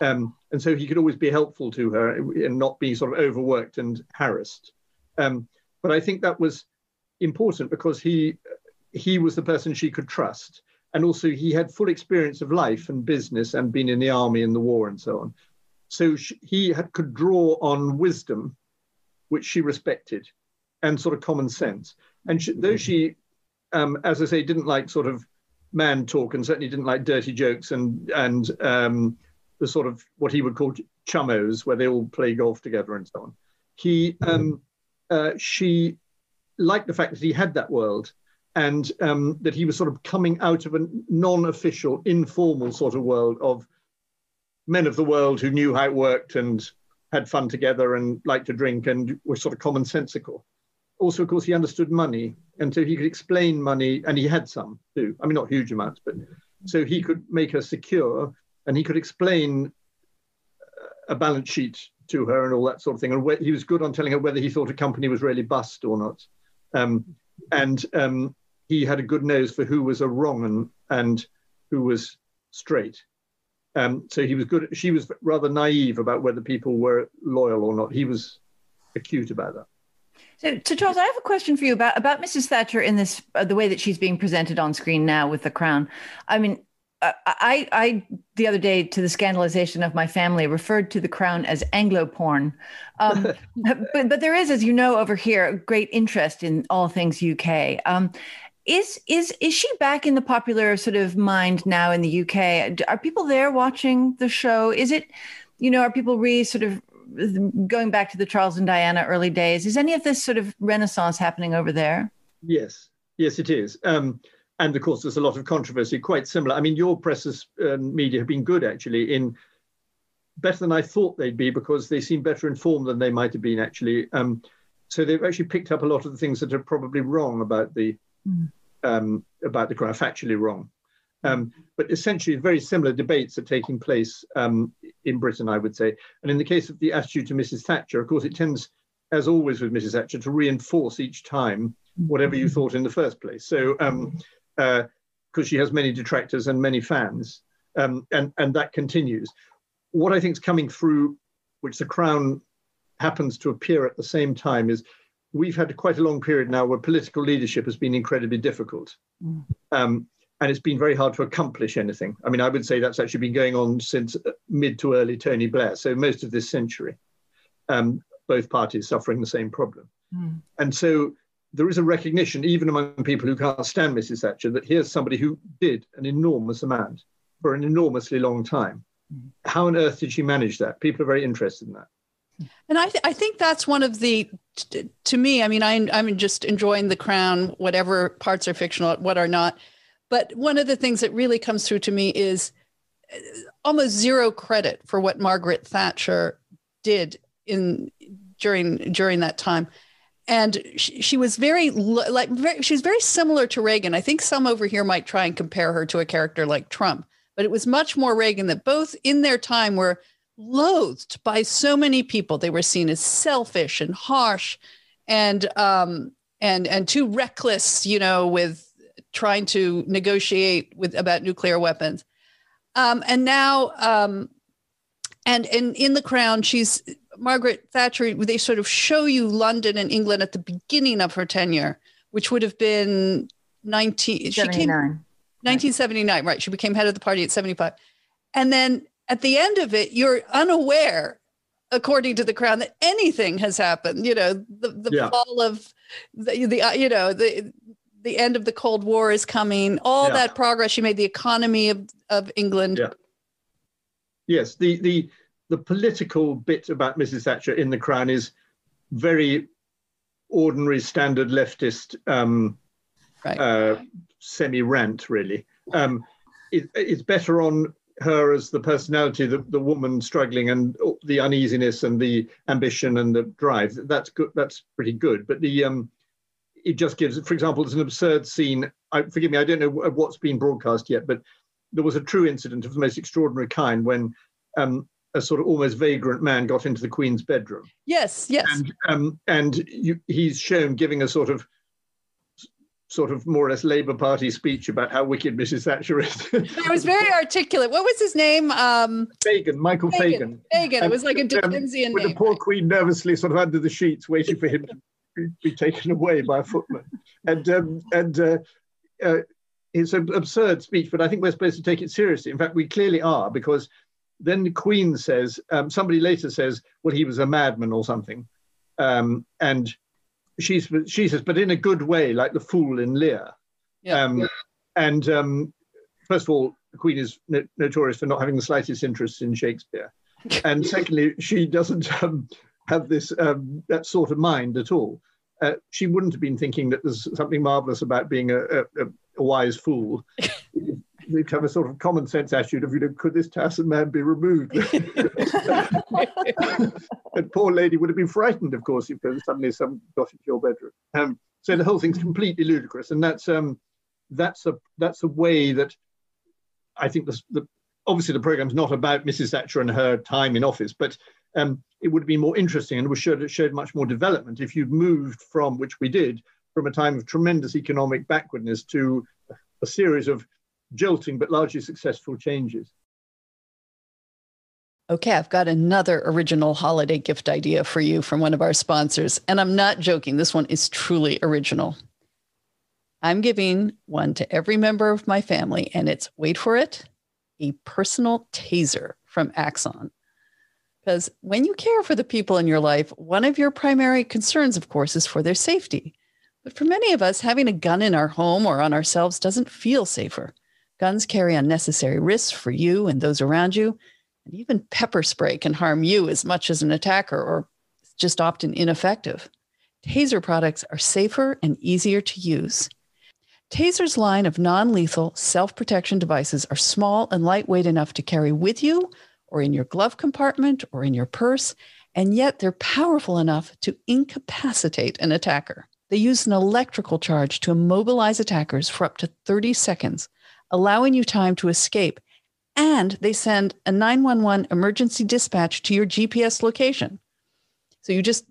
And so he could always be helpful to her and not be sort of overworked and harassed. But I think that was important because he was the person she could trust. And also he had full experience of life and business and been in the army and the war and so on. So could draw on wisdom, which she respected, and sort of common sense. And though she, as I say, didn't like sort of man talk and certainly didn't like dirty jokes and the sort of what he would call chummos, where they all play golf together and so on. She liked the fact that he had that world and that he was sort of coming out of a non-official, informal sort of world of men of the world who knew how it worked and had fun together and liked to drink and were sort of commonsensical. Also, of course, he understood money, and so he could explain money, and he had some too. I mean, not huge amounts, but so he could make her secure, and he could explain a balance sheet to her and all that sort of thing. And he was good on telling her whether he thought a company was really bust or not. And he had a good nose for who was a wrong 'un and who was straight. So he was good. She was rather naive about whether people were loyal or not. He was acute about that. So Charles, I have a question for you about Mrs. Thatcher in this, the way that she's being presented on screen now with the crown. I mean, I the other day, to the scandalization of my family, referred to the crown as Anglo porn. But there is, as you know, over here, great interest in all things UK. Is she back in the popular sort of mind now in the UK? Are people there watching the show? Is it, are people sort of going back to the Charles and Diana early days? Is any of this sort of renaissance happening over there? Yes, it is. And of course, there's a lot of controversy, quite similar. I mean, your press and media have been good, actually, in better than I thought they'd be, because they seem better informed than they might have been, actually. So they've actually picked up a lot of the things that are probably wrong about the crown, factually wrong. But essentially, very similar debates are taking place in Britain, I would say. And in the case of the attitude to Mrs. Thatcher, of course, it tends, as always with Mrs. Thatcher, to reinforce each time whatever you thought in the first place. So, because she has many detractors and many fans, and that continues. What I think is coming through, which the Crown happens to appear at the same time, is we've had quite a long period now where political leadership has been incredibly difficult. And it's been very hard to accomplish anything. I mean, I would say that's actually been going on since mid to early Tony Blair, so most of this century, both parties suffering the same problem. And so there is a recognition, even among people who can't stand Mrs. Thatcher, that here's somebody who did an enormous amount for an enormously long time. How on earth did she manage that? People are very interested in that. And I think that's one of the, to me, I mean, I'm just enjoying The Crown, whatever parts are fictional, what are not. But one of the things that really comes through to me is almost zero credit for what Margaret Thatcher did during that time. And she was she was very similar to Reagan. I think some over here might try and compare her to a character like Trump, but it was much more Reagan, that both in their time were loathed by so many people. They were seen as selfish and harsh and too reckless, with trying to negotiate about nuclear weapons. And now, and in The Crown, Margaret Thatcher, they sort of show you London and England at the beginning of her tenure, which would have been 1979, right? She became head of the party at 75. And then at the end of it, you're unaware, according to The Crown, that anything has happened. The fall of the end of the Cold War is coming. All that progress she made, the economy of England. Yeah. Yes, the political bit about Mrs. Thatcher in The Crown is very ordinary, standard leftist semi-rant, really. It's better on her as the personality, the woman struggling, and the uneasiness and the ambition and the drive. That's good. That's pretty good. But it just gives, for example, there's an absurd scene. Forgive me, I don't know what's been broadcast yet, but there was a true incident of the most extraordinary kind when a sort of almost vagrant man got into the Queen's bedroom. Yes. And he's shown giving a sort of sort of more or less Labour Party speech about how wicked Mrs. Thatcher is. It was very articulate. What was his name? Michael Fagan. Fagan. It was like a Dickensian with name. the poor Queen nervously sort of under the sheets, waiting for him to be taken away by a footman. It's an absurd speech, but I think we're supposed to take it seriously. In fact, we clearly are, because then the Queen says, somebody later says, well, he was a madman or something. And she says, but in a good way, like the fool in Lear. Yeah. First of all, the Queen is notorious for not having the slightest interest in Shakespeare. And secondly, she doesn't have this that sort of mind at all. She wouldn't have been thinking that there's something marvelous about being a wise fool. They'd have a sort of common sense attitude of, could this Tassin man be removed? And poor lady would have been frightened, of course, if suddenly some got into your bedroom. So the whole thing's completely ludicrous, and that's a way that I think obviously the programme's not about Mrs. Thatcher and her time in office, but it would be more interesting and showed much more development if you'd moved from, which we did, from a time of tremendous economic backwardness to a series of jolting but largely successful changes. Okay, I've got another original holiday gift idea for you from one of our sponsors. And I'm not joking. This one is truly original. I'm giving one to every member of my family, and it's, wait for it, a personal taser from Axon. Because when you care for the people in your life, one of your primary concerns, of course, is for their safety. But for many of us, having a gun in our home or on ourselves doesn't feel safer. Guns carry unnecessary risks for you and those around you. And even pepper spray can harm you as much as an attacker, or just often ineffective. Taser products are safer and easier to use. Taser's line of non-lethal self-protection devices are small and lightweight enough to carry with you or in your glove compartment or in your purse, and yet they're powerful enough to incapacitate an attacker. They use an electrical charge to immobilize attackers for up to 30 seconds, allowing you time to escape, and they send a 911 emergency dispatch to your GPS location. So you just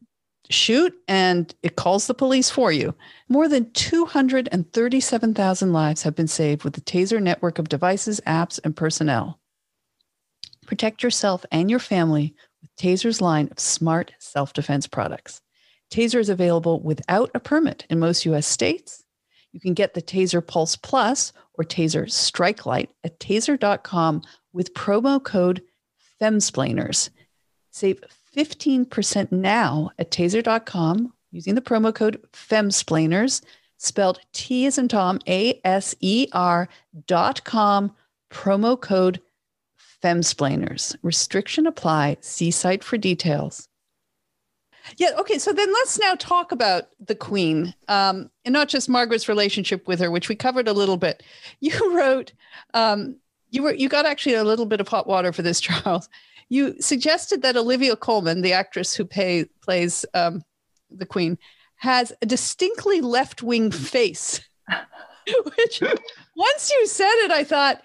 shoot and it calls the police for you. More than 237,000 lives have been saved with the Taser network of devices, apps, and personnel. Protect yourself and your family with Taser's line of smart self-defense products. Taser is available without a permit in most U.S. states. You can get the Taser Pulse Plus or Taser Strike Light at taser.com with promo code FEMSPLAINERS. Save 15% now at taser.com using the promo code FEMSPLAINERS, spelled T as in Tom, ASER.com, promo code FEMSPLAINERS. Restriction apply. See site for details. Yeah. Okay. So then let's now talk about the Queen, and not just Margaret's relationship with her, which we covered a little bit. You wrote, you got actually a little bit of hot water for this, Charles. You suggested that Olivia Colman, the actress who plays the Queen, has a distinctly left-wing face, which once you said it, I thought,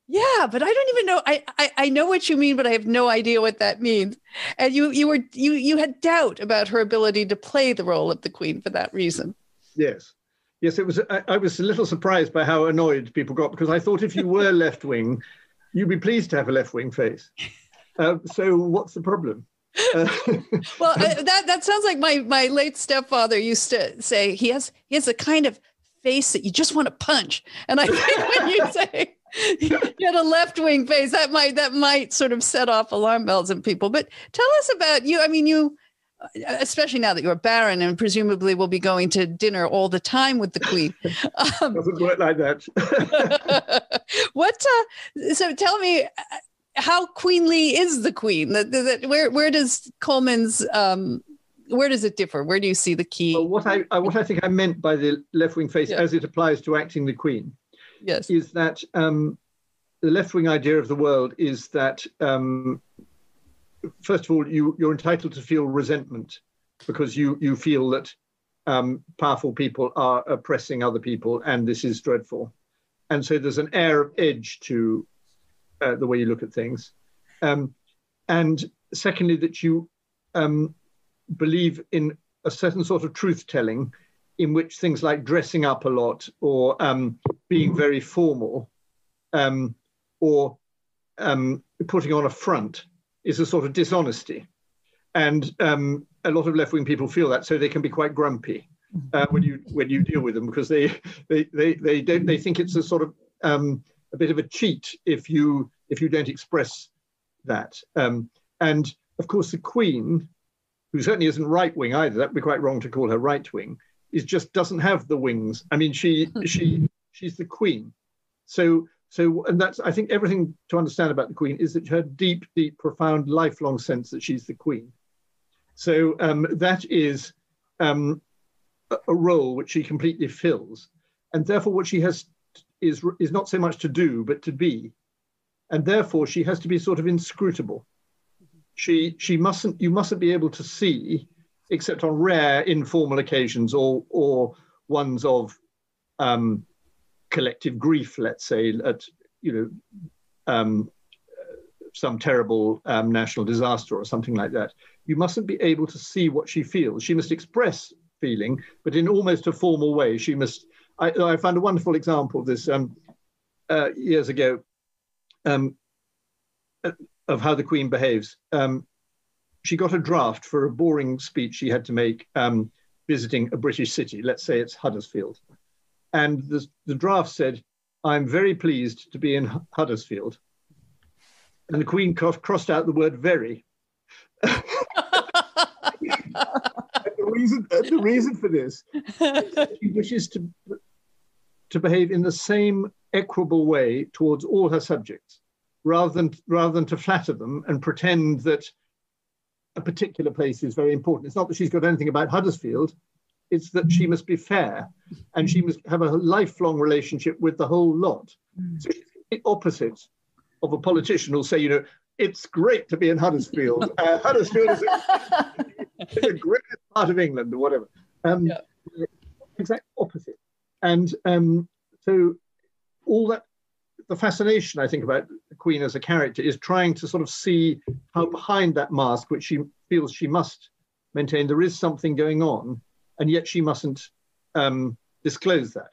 yeah, but I don't even know. I know what you mean, but I have no idea what that means. And you had doubt about her ability to play the role of the Queen for that reason. Yes, it was. I was a little surprised by how annoyed people got, because I thought if you were left wing, you'd be pleased to have a left wing face. So what's the problem? Well, that sounds like my late stepfather used to say. He has a kind of face that you just want to punch. And I think when you say you had a left-wing face, that might sort of set off alarm bells in people. But tell us about you. I mean, you, especially now that you're a baron and presumably will be going to dinner all the time with the Queen. Doesn't work like that. So tell me, how queenly is the Queen? Where does Coleman's where does it differ? Where do you see the key? Well, what I think I meant by the left-wing face, as it applies to acting the Queen, yes, is that the left-wing idea of the world is that first of all, you're entitled to feel resentment because you feel that powerful people are oppressing other people, and this is dreadful. And so there's an air of edge to the way you look at things. And secondly, that you believe in a certain sort of truth-telling, in which things like dressing up a lot or being very formal or putting on a front is a sort of dishonesty. And a lot of left-wing people feel that, so they can be quite grumpy when you deal with them, because they think it's a sort of a bit of a cheat if you don't express that. And of course, the Queen, who certainly isn't right-wing either, that'd be quite wrong to call her right-wing, just doesn't have the wings. I mean, she's the Queen. So and that's, I think, everything to understand about the Queen is that her deep, profound, lifelong sense that she's the Queen. So that is a role which she completely fills, and therefore what she has is not so much to do but to be, and therefore she has to be sort of inscrutable. You mustn't be able to see, except on rare informal occasions or ones of collective grief, let's say, at some terrible national disaster or something like that. You mustn't be able to see what she feels. She must express feeling, but in almost a formal way. She must. I found a wonderful example of this years ago of how the Queen behaves. She got a draft for a boring speech she had to make visiting a British city. Let's say it's Huddersfield. And the draft said, "I'm very pleased to be in Huddersfield." And the Queen crossed out the word "very." The reason for this is that she wishes to behave in the same equable way towards all her subjects, rather than to flatter them and pretend that a particular place is very important. It's not that she's got anything about Huddersfield, it's that she must be fair and she must have a lifelong relationship with the whole lot. So she's the opposite of a politician who'll say, it's great to be in Huddersfield. Huddersfield is the greatest part of England or whatever. Exact opposite. And so all that, the fascination, I think, about the Queen as a character is trying to sort of see how behind that mask, which she feels she must maintain, there is something going on, and yet she mustn't disclose that.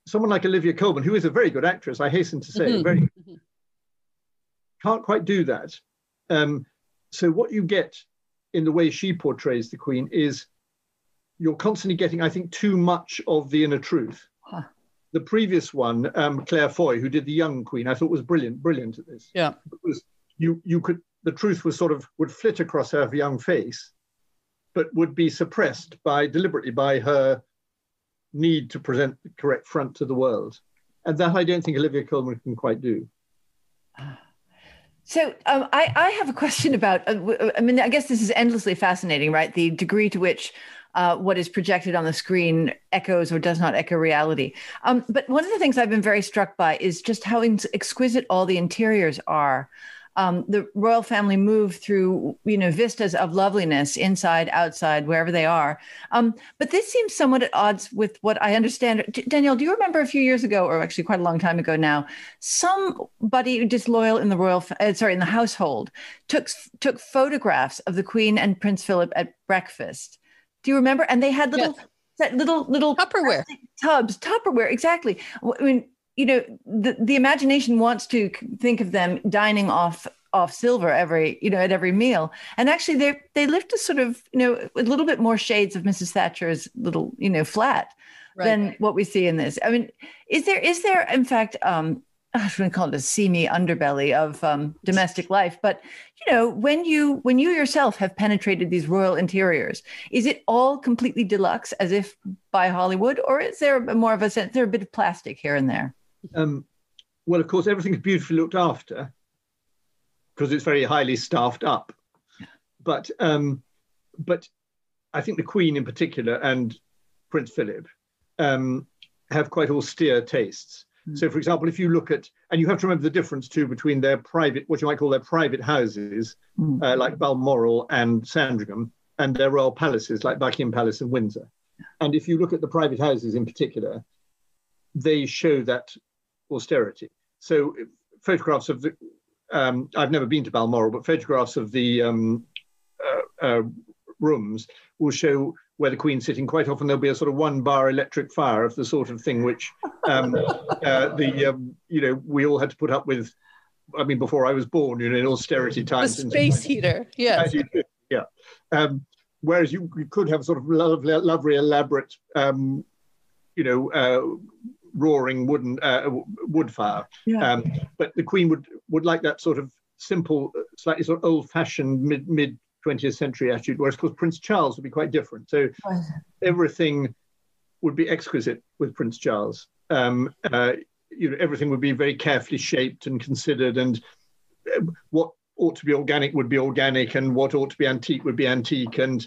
Someone like Olivia Colman, who is a very good actress, I hasten to say, can't quite do that. So what you get in the way she portrays the Queen is you're constantly getting, I think, too much of the inner truth. The previous one, Claire Foy, who did the young Queen, I thought was brilliant at this. Yeah. Because you could, the truth was would flit across her young face, but would be suppressed deliberately by her need to present the correct front to the world. And that I don't think Olivia Colman can quite do. So I have a question about, I guess this is endlessly fascinating, right? The degree to which what is projected on the screen echoes or does not echo reality. But one of the things I've been very struck by is just how exquisite all the interiors are. The royal family move through, vistas of loveliness, inside, outside, wherever they are. But this seems somewhat at odds with what I understand. Danielle, do you remember a few years ago, or actually quite a long time ago now, somebody disloyal in the in the household took photographs of the Queen and Prince Philip at breakfast. Do you remember? And they had little Tupperware Tupperware, exactly. I mean, the imagination wants to think of them dining off silver at every meal. And actually they lift a sort of, a little bit more shades of Mrs. Thatcher's little, flat than what we see in this. I mean, is there in fact, I was going to call it a seamy underbelly of domestic life, but when you yourself have penetrated these royal interiors, is it all completely deluxe, as if by Hollywood, or is there more of a sense, there a bit of plastic here and there? Well, of course, everything is beautifully looked after because it's very highly staffed up. But I think the Queen in particular and Prince Philip have quite austere tastes. So, for example, if you look at, and you have to remember the difference too between their private, what you might call their private houses, like Balmoral and Sandringham, and their royal palaces like Buckingham Palace and Windsor. And if you look at the private houses in particular, they show that austerity. So photographs of the, I've never been to Balmoral, but photographs of the rooms will show where the Queen's sitting, quite often there'll be a sort of 1-bar electric fire of the sort of thing which we all had to put up with. I mean, before I was born, in austerity times. The space heater, yes. Yeah. Whereas you could have sort of lovely, elaborate, roaring wood fire. Yeah. But the Queen would like that sort of simple, slightly sort of old-fashioned mid 20th century attitude, whereas of course Prince Charles would be quite different. So everything would be exquisite with Prince Charles. Everything would be very carefully shaped and considered, and what ought to be organic would be organic, and what ought to be antique would be antique, and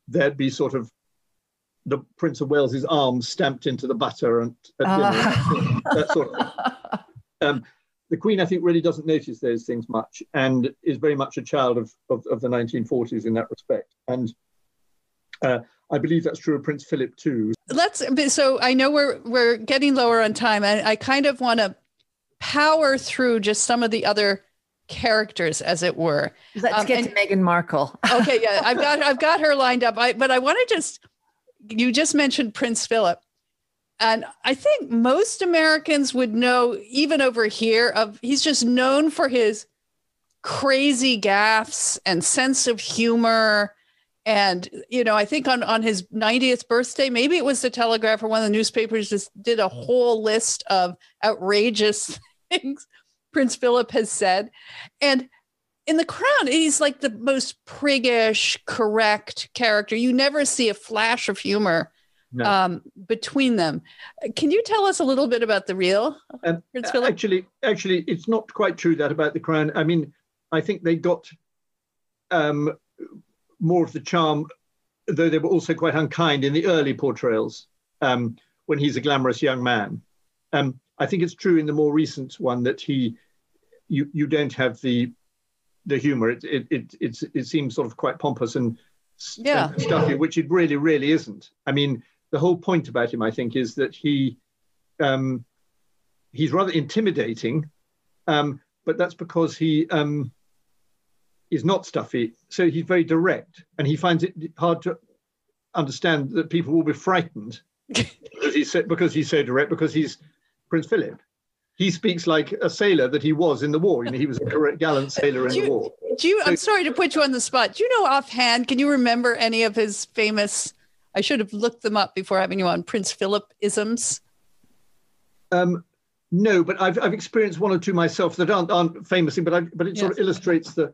there'd be sort of the Prince of Wales's arm stamped into the butter and that sort of thing. The Queen, I think, really doesn't notice those things much, and is very much a child of the 1940s in that respect. And I believe that's true of Prince Philip too. So I know we're getting lower on time, and I kind of want to power through just some of the other characters, as it were. Let's get to Meghan Markle. Okay, yeah, I've got her lined up. But I want to you just mentioned Prince Philip. And I think most Americans would know, even over here, he's just known for his crazy gaffes and sense of humor. And, I think on his 90th birthday, maybe it was the Telegraph or one of the newspapers, just did a whole list of outrageous things Prince Philip has said. And in The Crown, he's like the most priggish, correct character. You never see a flash of humor. No. Between them. Can you tell us a little bit about the real Prince Philip? Actually, it's not quite true that about the Crown. I mean, I think they got more of the charm, though they were also quite unkind in the early portrayals when he's a glamorous young man. I think it's true in the more recent one that you don't have the humor. It seems sort of quite pompous and stuffy, which it really, really isn't. I mean, the whole point about him, I think, is that he's rather intimidating, but that's because he is not stuffy. So he's very direct, and he finds it hard to understand that people will be frightened because he's so direct, because he's Prince Philip. He speaks like a sailor that he was in the war. He was a gallant sailor in the war. I'm sorry to put you on the spot. Do you know offhand, can you remember any of his famous, I should have looked them up before having you on, Prince Philip-isms? No, but I've experienced one or two myself that aren't famous, but it sort of illustrates the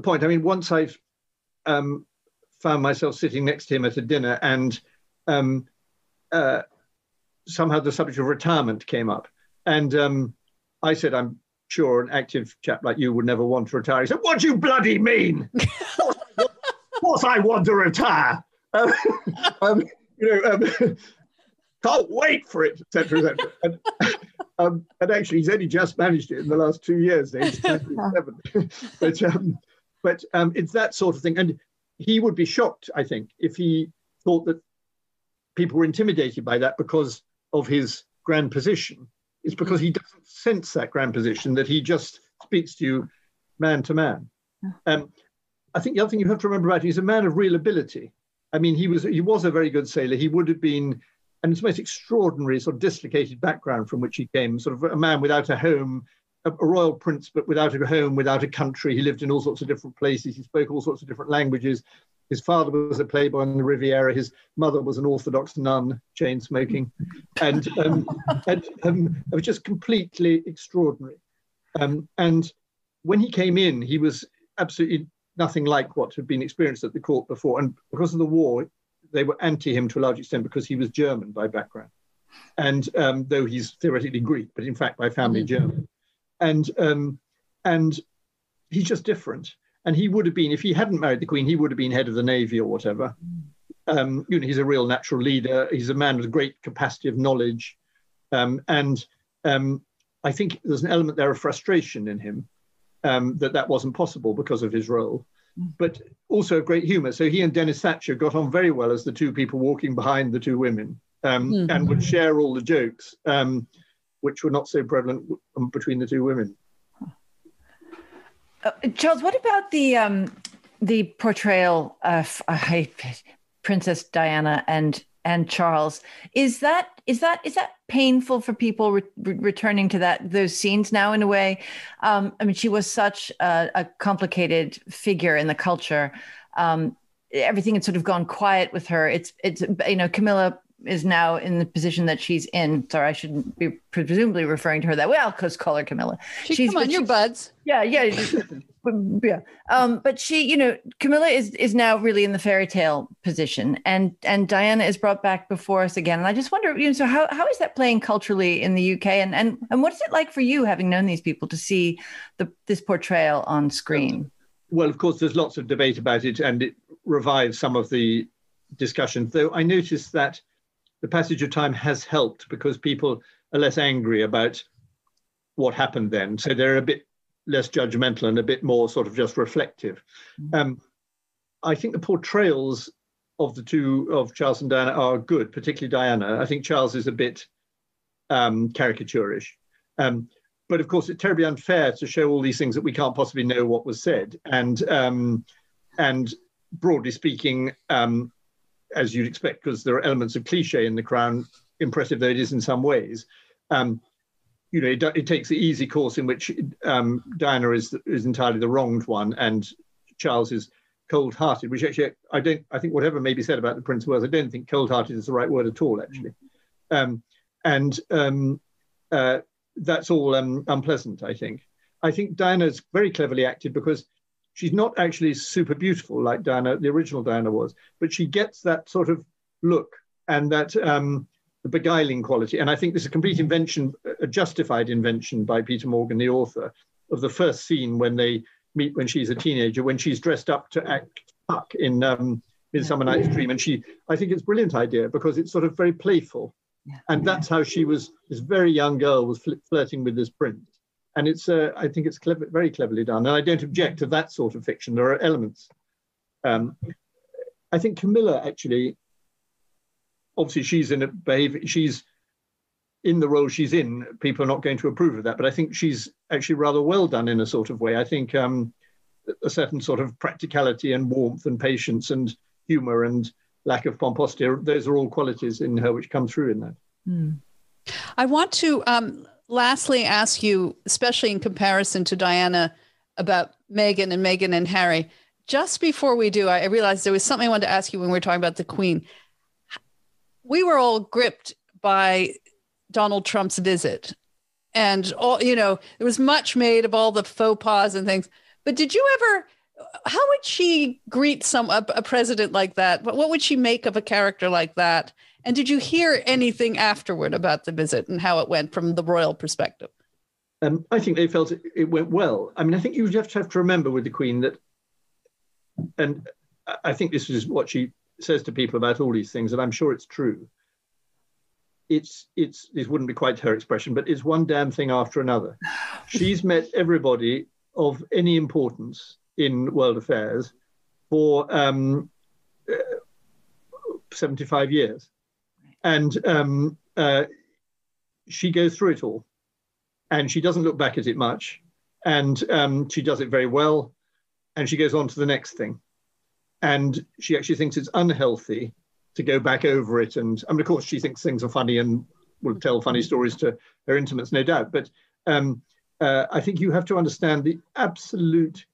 point. I mean, once I've found myself sitting next to him at a dinner, and somehow the subject of retirement came up. And I said, I'm sure an active chap like you would never want to retire. He said, what do you bloody mean? Of course I want to retire. Can't wait for it, etc., etc. And actually, he's only just managed it in the last 2 years. He's 27. But it's that sort of thing. And he would be shocked, I think, if he thought that people were intimidated by that because of his grand position. It's because he doesn't sense that grand position, that he just speaks to you man to man. I think the other thing you have to remember about him, he's a man of real ability. I mean, he was a very good sailor. He would have been, and it's the most extraordinary sort of dislocated background from which he came, sort of a man without a home, a royal prince, but without a home, without a country. He lived in all sorts of different places. He spoke all sorts of different languages. His father was a playboy on the Riviera. His mother was an Orthodox nun, chain smoking, and it was just completely extraordinary. And when he came in, he was absolutely nothing like what had been experienced at the court before. And because of the war, they were anti him to a large extent because he was German by background, and though he's theoretically Greek, but in fact by family German, and he's just different. And he would have been, if he hadn't married the Queen, he would have been head of the Navy or whatever. He's a real natural leader. He's a man with great capacity of knowledge. And I think there's an element there of frustration in him that wasn't possible because of his role, but also of great humor. So he and Dennis Thatcher got on very well as the two people walking behind the two women, and would share all the jokes, which were not so prevalent between the two women. Charles, what about the the portrayal of Princess Diana and Charles, is that painful for people returning to those scenes now in a way? I mean, she was such a complicated figure in the culture. Everything had sort of gone quiet with her. It's Camilla is now in the position that she's in. Sorry, I shouldn't be presumably referring to her that way. I'll just call her Camilla. Come on, you're buds. Yeah. Yeah. But she, Camilla is now really in the fairy tale position, and Diana is brought back before us again. And I just wonder, so how is that playing culturally in the UK? And what is it like for you, having known these people, to see this portrayal on screen? Well, of course, there's lots of debate about it, and it revives some of the discussions. Though I noticed that the passage of time has helped, because people are less angry about what happened then. So they're a bit less judgmental and a bit more sort of just reflective. I think the portrayals of the two, of Charles and Diana, are good, particularly Diana. I think Charles is a bit caricaturish. But of course, it's terribly unfair to show all these things that we can't possibly know what was said. And broadly speaking, as you'd expect, because there are elements of cliche in The Crown, impressive though it is in some ways, it takes the easy course in which Diana is entirely the wronged one, and Charles is cold-hearted, which actually I think whatever may be said about the Prince of Wales, I don't think cold-hearted is the right word at all, actually. That's all unpleasant, I think. I think Diana's very cleverly acted, because she's not actually super beautiful like Diana, the original Diana was, but she gets that sort of look and that the beguiling quality. And I think this is a complete invention, a justified invention by Peter Morgan, the author, of the first scene when they meet when she's a teenager, when she's dressed up to act Puck in Midsummer Night's Dream. And I think it's a brilliant idea, because it's sort of very playful. Yeah. And that's how she was, this very young girl was flirting with this prince. And I think it's clever, very cleverly done. And I don't object to that sort of fiction. There are elements. I think Camilla, actually, obviously she's she's in the role she's in. People are not going to approve of that, but I think she's actually rather well done in a sort of way. I think a certain sort of practicality and warmth and patience and humor and lack of pomposity, those are all qualities in her which come through in that. I want to lastly ask you, especially in comparison to Diana, about Meghan and Harry. Just before we do, I realized there was something I wanted to ask you when we were talking about the Queen. We were all gripped by Donald Trump's visit, and all, there was much made of all the faux pas and things. But did you ever, how would she greet a president like that? What would she make of a character like that? And did you hear anything afterward about the visit and how it went from the royal perspective? I think they felt it went well. I mean, I think you have to remember with the Queen that, and I think this is what she says to people about all these things, and I'm sure it's true. This wouldn't be quite her expression, but it's one damn thing after another. She's met everybody of any importance in world affairs for 75 years. And she goes through it all, and she doesn't look back at it much, and she does it very well, and she goes on to the next thing. And she actually thinks it's unhealthy to go back over it. And I mean, of course, she thinks things are funny and will tell funny stories to her intimates, no doubt. But I think you have to understand the absolute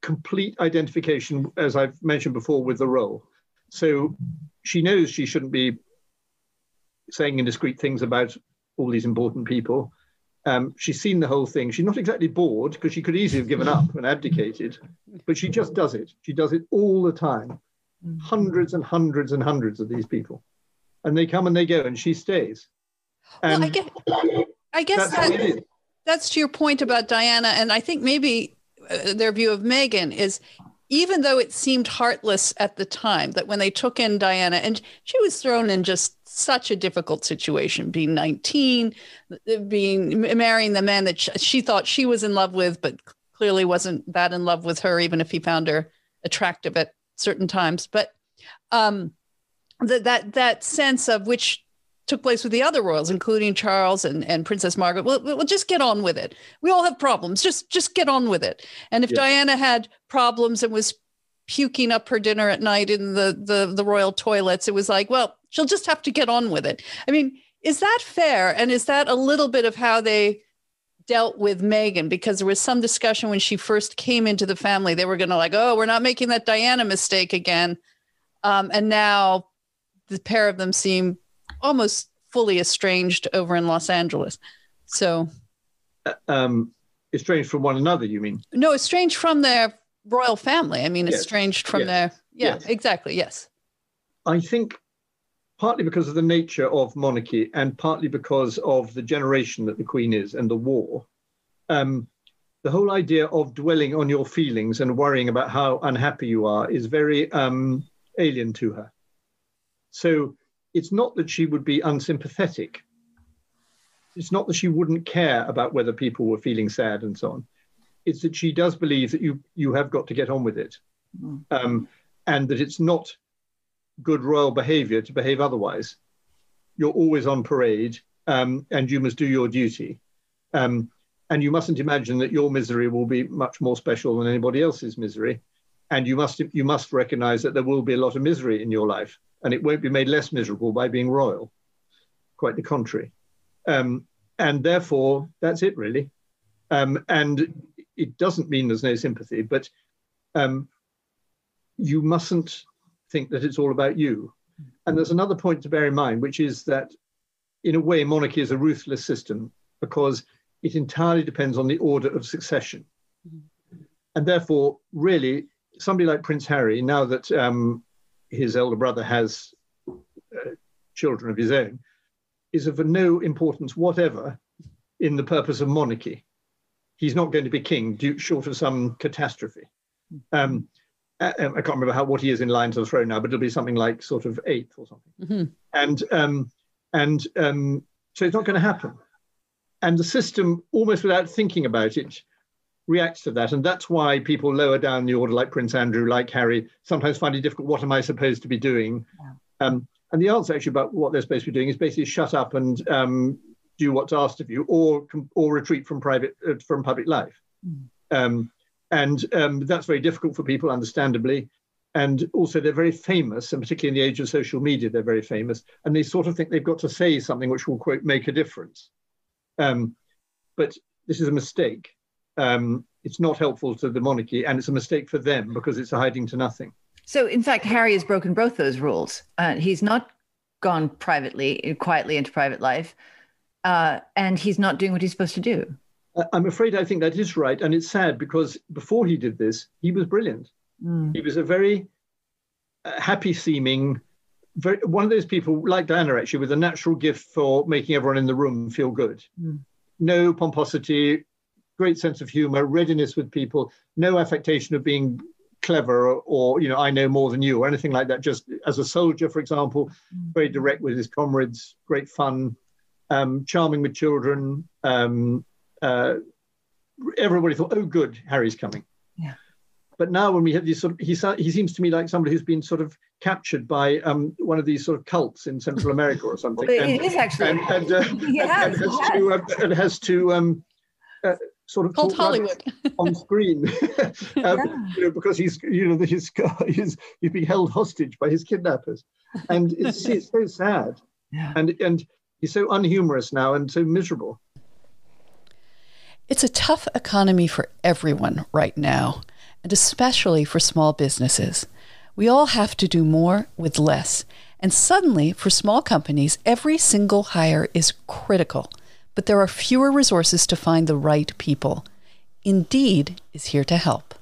complete identification, as I've mentioned before, with the role. So she knows she shouldn't be saying indiscreet things about all these important people. She's seen the whole thing. She's not exactly bored, because she could easily have given up and abdicated, but she just does it. She does it all the time. Hundreds and hundreds and hundreds of these people. And they come and they go, and she stays. And well, I guess that's to your point about Diana. And I think maybe their view of Meghan is, even though it seemed heartless at the time, that when they took in Diana, and she was thrown in just such a difficult situation, being 19, marrying the man that she thought she was in love with, but clearly wasn't that in love with her, even if he found her attractive at certain times. But that sense of which took place with the other royals, including Charles and Princess Margaret. We'll just get on with it. We all have problems. Just get on with it. And if Diana had problems and was puking up her dinner at night in the royal toilets. It was like, well, she'll just have to get on with it. I mean, is that fair? And is that a little bit of how they dealt with Meghan? Because there was some discussion when she first came into the family, they were going to like, oh, we're not making that Diana mistake again. And now the pair of them seem almost fully estranged over in Los Angeles. So estranged from one another, you mean? No, estranged from their royal family. I mean, estranged from their, exactly. Yes. I think partly because of the nature of monarchy and partly because of the generation that the Queen is and the war, the whole idea of dwelling on your feelings and worrying about how unhappy you are is very alien to her. So it's not that she would be unsympathetic. It's not that she wouldn't care about whether people were feeling sad and so on. It's that she does believe that you have got to get on with it, and that it's not good royal behavior to behave otherwise. You're always on parade, and you must do your duty. And you mustn't imagine that your misery will be much more special than anybody else's misery. And you must recognize that there will be a lot of misery in your life, and it won't be made less miserable by being royal. Quite the contrary. And therefore, that's it, really. And it doesn't mean there's no sympathy, but you mustn't think that it's all about you. And there's another point to bear in mind, which is that, in a way, monarchy is a ruthless system because it entirely depends on the order of succession. And therefore, really, somebody like Prince Harry, now that his elder brother has children of his own, is of no importance whatever in the purpose of monarchy. He's not going to be king, short of some catastrophe. I can't remember what he is in line to the throne now, but it'll be something like sort of 8th or something. And so it's not going to happen. And the system, almost without thinking about it, reacts to that. And that's why people lower down the order, like Prince Andrew, like Harry, sometimes find it difficult. What am I supposed to be doing? And the answer actually about what they're supposed to be doing is basically shut up and do what's asked of you, or retreat from public life. And that's very difficult for people, understandably. And also they're very famous, and particularly in the age of social media, they're very famous. And they sort of think they've got to say something which will, quote, make a difference. But this is a mistake. It's not helpful to the monarchy, and it's a mistake for them because it's a hiding to nothing. So, in fact, Harry has broken both those rules. He's not gone quietly into private life, and he's not doing what he's supposed to do. I'm afraid I think that is right. And it's sad because before he did this, he was brilliant. He was a very happy-seeming, one of those people, like Diana, actually, with a natural gift for making everyone in the room feel good. No pomposity, great sense of humor, readiness with people, no affectation of being clever or I know more than you or anything like that. Just as a soldier, for example, very direct with his comrades, great fun, charming with children. Everybody thought, oh, good, Harry's coming. Yeah. But now when we have these he seems to me like somebody who's been sort of captured by one of these sort of cults in Central America or something. Well, it is actually. And has to sort of called Hollywood on screen, because he's being held hostage by his kidnappers, and it's so sad, and he's so unhumorous now and so miserable. It's a tough economy for everyone right now, and especially for small businesses. We all have to do more with less, and suddenly for small companies, every single hire is critical. But there are fewer resources to find the right people. Indeed is here to help.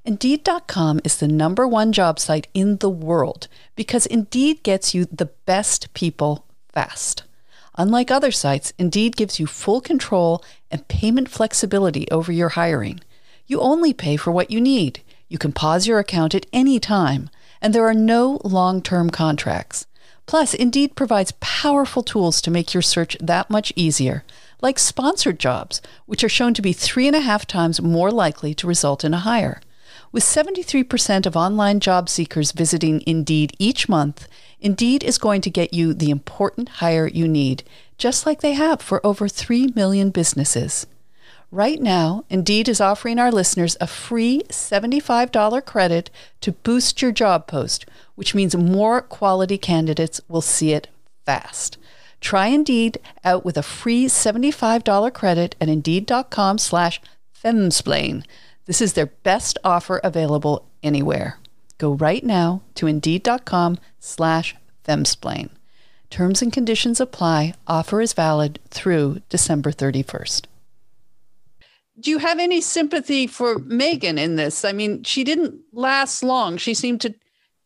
Indeed.com is the #1 job site in the world because Indeed gets you the best people fast. Unlike other sites, Indeed gives you full control and payment flexibility over your hiring. You only pay for what you need. You can pause your account at any time, and there are no long-term contracts. Plus, Indeed provides powerful tools to make your search that much easier, like sponsored jobs, which are shown to be 3.5 times more likely to result in a hire. With 73% of online job seekers visiting Indeed each month, Indeed is going to get you the important hire you need, just like they have for over 3 million businesses. Right now, Indeed is offering our listeners a free $75 credit to boost your job post, which means more quality candidates will see it fast. Try Indeed out with a free $75 credit at Indeed.com/Femsplain. This is their best offer available anywhere. Go right now to Indeed.com/Femsplain. Terms and conditions apply. Offer is valid through December 31st. Do you have any sympathy for Meghan in this? I mean, she didn't last long. She seemed to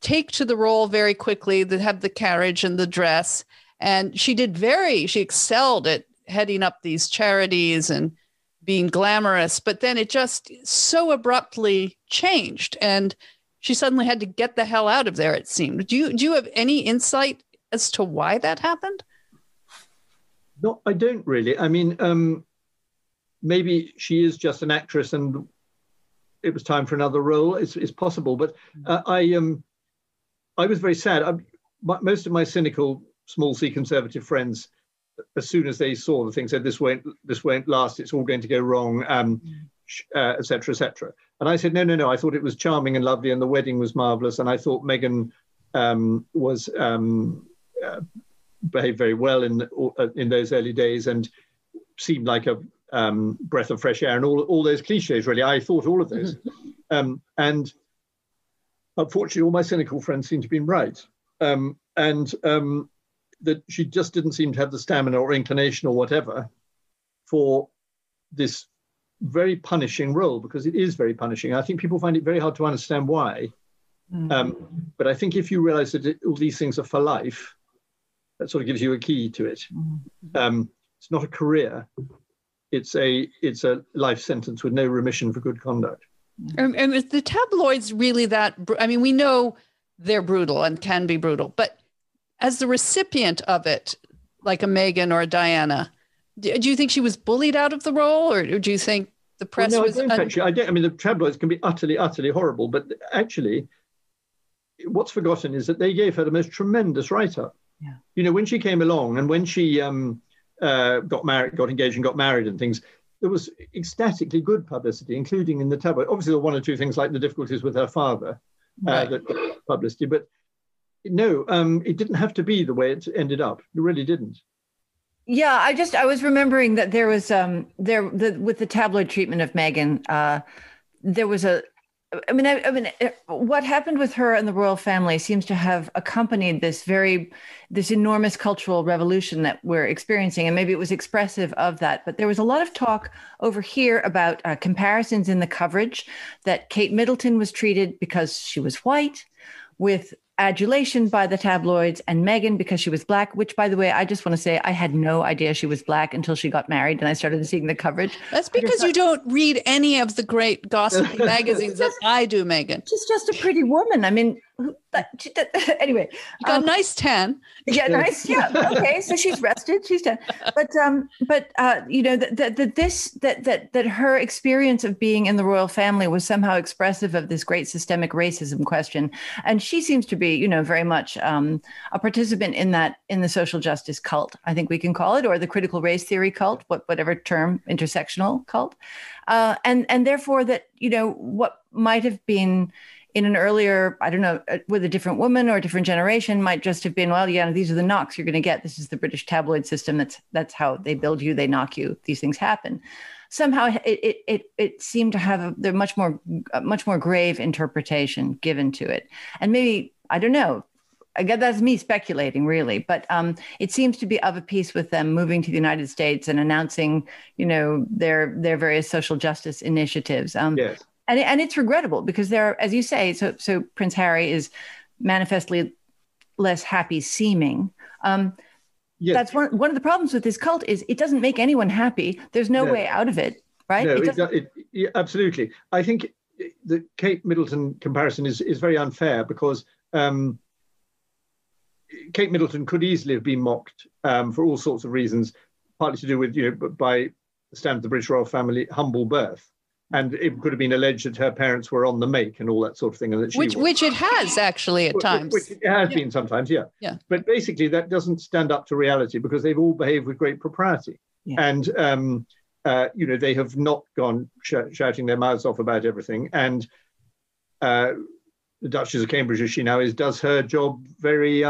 take to the role very quickly, that have the carriage and the dress. And she excelled at heading up these charities and being glamorous. But then it just so abruptly changed. And she suddenly had to get the hell out of there, it seemed. Do you have any insight as to why that happened? No, I don't really. I mean, maybe she is just an actress and it was time for another role. It's possible. But I was very sad. Most of my cynical, small C conservative friends, as soon as they saw the thing, said, this won't last. It's all going to go wrong, et cetera, et cetera. And I said, no. I thought it was charming and lovely and the wedding was marvelous. And I thought Meghan was behaved very well in those early days and seemed like a breath of fresh air and all those cliches, really. I thought all of those. And unfortunately, all my cynical friends seem to have been right. That she just didn't seem to have the stamina or inclination or whatever for this very punishing role, because it is very punishing. I think people find it very hard to understand why. But I think if you realize that all these things are for life, that sort of gives you a key to it. It's not a career. It's a life sentence with no remission for good conduct. And is the tabloids really that? I mean, we know they're brutal and can be brutal, but as the recipient of it, like a Meghan or a Diana, do you think she was bullied out of the role, or do you think the press was? I don't. I mean, the tabloids can be utterly, utterly horrible, but actually, what's forgotten is that they gave her the most tremendous write-up. Yeah. You know, when she came along and when she got engaged and got married and things, there was ecstatically good publicity, including in the tabloid. Obviously, there were one or two things like the difficulties with her father that got publicity, but no, it didn't have to be the way it ended up. It really didn't. Yeah, I was remembering that there was with the tabloid treatment of Meghan, there was what happened with her and the royal family seems to have accompanied this enormous cultural revolution that we're experiencing. And maybe it was expressive of that. But there was a lot of talk over here about comparisons in the coverage, that Kate Middleton was treated because she was white with adulation by the tabloids, and Meghan because she was Black, which, by the way, I just want to say I had no idea she was Black until she got married and I started seeing the coverage. That's because you don't read any of the great gossipy magazines that I do, Meghan. She's just a pretty woman. I mean, anyway. You got a nice tan. Yeah, nice. Yeah. Okay. So she's rested. She's done. But you know, that her experience of being in the royal family was somehow expressive of this great systemic racism question. And she seems to be, you know, very much a participant in the social justice cult, I think we can call it, or the critical race theory cult, whatever term, intersectional cult. And therefore that, you know, what might have been in an earlier, I don't know, with a different woman or a different generation might just have been, well, yeah, these are the knocks you're going to get. This is the British tabloid system. That's how they build you. They knock you. These things happen. Somehow it seemed to have a much more grave interpretation given to it. And maybe, I don't know, again, that's me speculating really, but it seems to be of a piece with them moving to the United States and announcing, you know, their various social justice initiatives. Yes. And it's regrettable because there, as you say, so Prince Harry is manifestly less happy seeming. Yes. That's one of the problems with this cult is it doesn't make anyone happy. There's no way out of it, right? No, absolutely. I think the Kate Middleton comparison is very unfair because Kate Middleton could easily have been mocked for all sorts of reasons, partly to do with, you know, by the standard of the British royal family, humble birth. And it could have been alleged that her parents were on the make and all that sort of thing. And that which it has actually at times. Which it has been sometimes, yeah. But basically that doesn't stand up to reality because they've all behaved with great propriety. Yeah. And they have not gone shouting their mouths off about everything. And the Duchess of Cambridge, as she now is, does her job very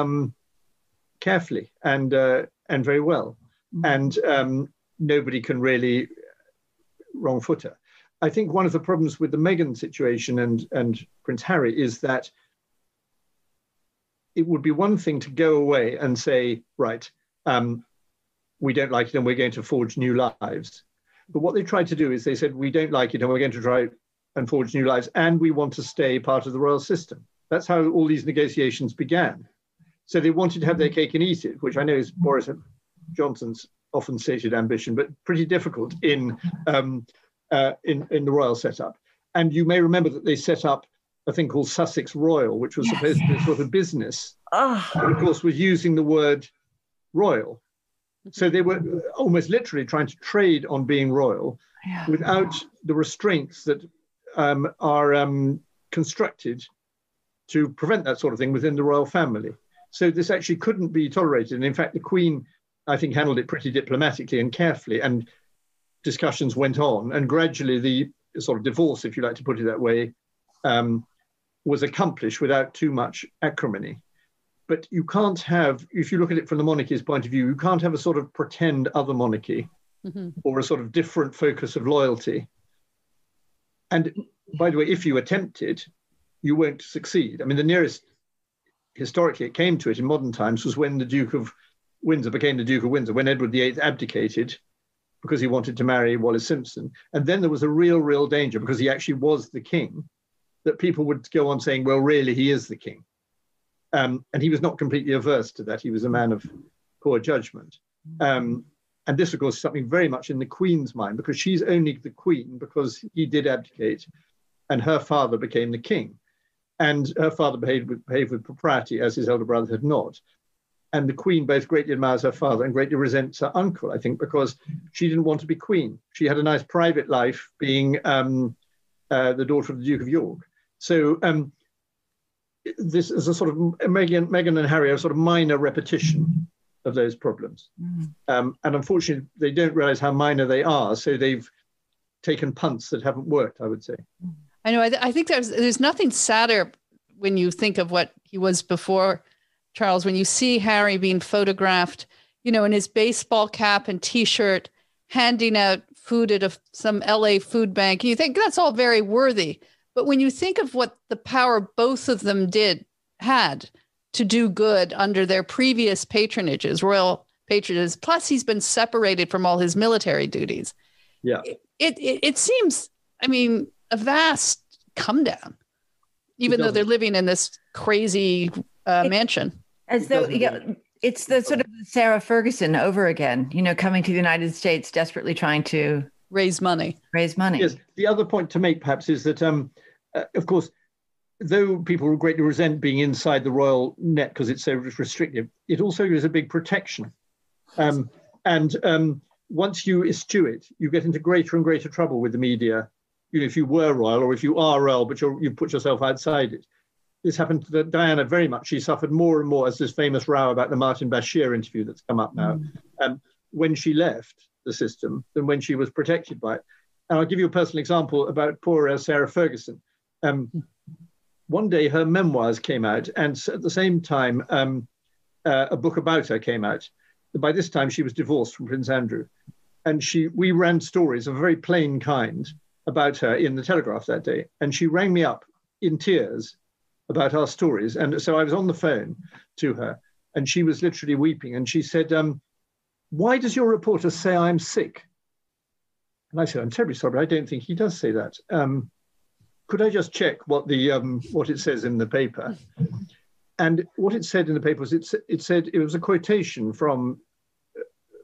carefully and very well. And nobody can really wrong foot her. I think one of the problems with the Meghan situation and Prince Harry is that it would be one thing to go away and say, right, we don't like it and we're going to forge new lives. But what they tried to do is they said, we don't like it and we're going to try and forge new lives and we want to stay part of the royal system. That's how all these negotiations began. So they wanted to have their cake and eat it, which I know is Boris Johnson's often stated ambition, but pretty difficult in the royal setup. And you may remember that they set up a thing called Sussex Royal, which was supposed to be a sort of business, but of course was using the word royal. So they were almost literally trying to trade on being royal without the restraints that are constructed to prevent that sort of thing within the royal family. So this actually couldn't be tolerated. And in fact, the Queen, I think, handled it pretty diplomatically and carefully, and discussions went on. And gradually the sort of divorce, if you like to put it that way, was accomplished without too much acrimony. But you can't have, if you look at it from the monarchy's point of view, you can't have a sort of pretend other monarchy or a sort of different focus of loyalty. And by the way, if you attempt it, you won't succeed. I mean, the nearest historically it came to it in modern times was when the Duke of Windsor became the Duke of Windsor, when Edward VIII abdicated because he wanted to marry Wallis Simpson. And then there was a real danger, because he actually was the king, that people would go on saying, well, really, he is the king. And he was not completely averse to that. He was a man of poor judgment. And this, of course, is something very much in the Queen's mind, because she's only the Queen because he did abdicate and her father became the king. And her father behaved with propriety, as his elder brother had not. And the Queen both greatly admires her father and greatly resents her uncle, I think, because she didn't want to be Queen. She had a nice private life being the daughter of the Duke of York. So this is a sort of, Meghan and Harry are a sort of minor repetition of those problems. And unfortunately, they don't realize how minor they are. So they've taken punts that haven't worked, I would say. I know. I think there's nothing sadder when you think of what he was before Charles, when you see Harry being photographed, in his baseball cap and T-shirt, handing out food at some LA food bank. And you think that's all very worthy. But when you think of what the power both of them had to do good under their previous royal patronages, plus he's been separated from all his military duties. Yeah. It seems, a vast come down, even though they're living in this crazy mansion. As though it's the sort of Sarah Ferguson over again, coming to the United States, desperately trying to raise money. Yes. The other point to make, perhaps, is that, of course, though people greatly resent being inside the royal net because it's so restrictive, it also is a big protection. Once you eschew it, you get into greater and greater trouble with the media. If you were royal, or if you are royal, but you put yourself outside it. This happened to Diana very much. She suffered more and more, as this famous row about the Martin Bashir interview that's come up now, when she left the system than when she was protected by it. And I'll give you a personal example about poor Sarah Ferguson. One day her memoirs came out, and at the same time, a book about her came out. By this time, she was divorced from Prince Andrew. And we ran stories of a very plain kind about her in the Telegraph that day. And she rang me up in tears about our stories. And so I was on the phone to her, and she was literally weeping. And she said, why does your reporter say I'm sick? And I said, I'm terribly sorry, but I don't think he does say that. Could I just check what it says in the paper? And what it said in the paper was, it was a quotation from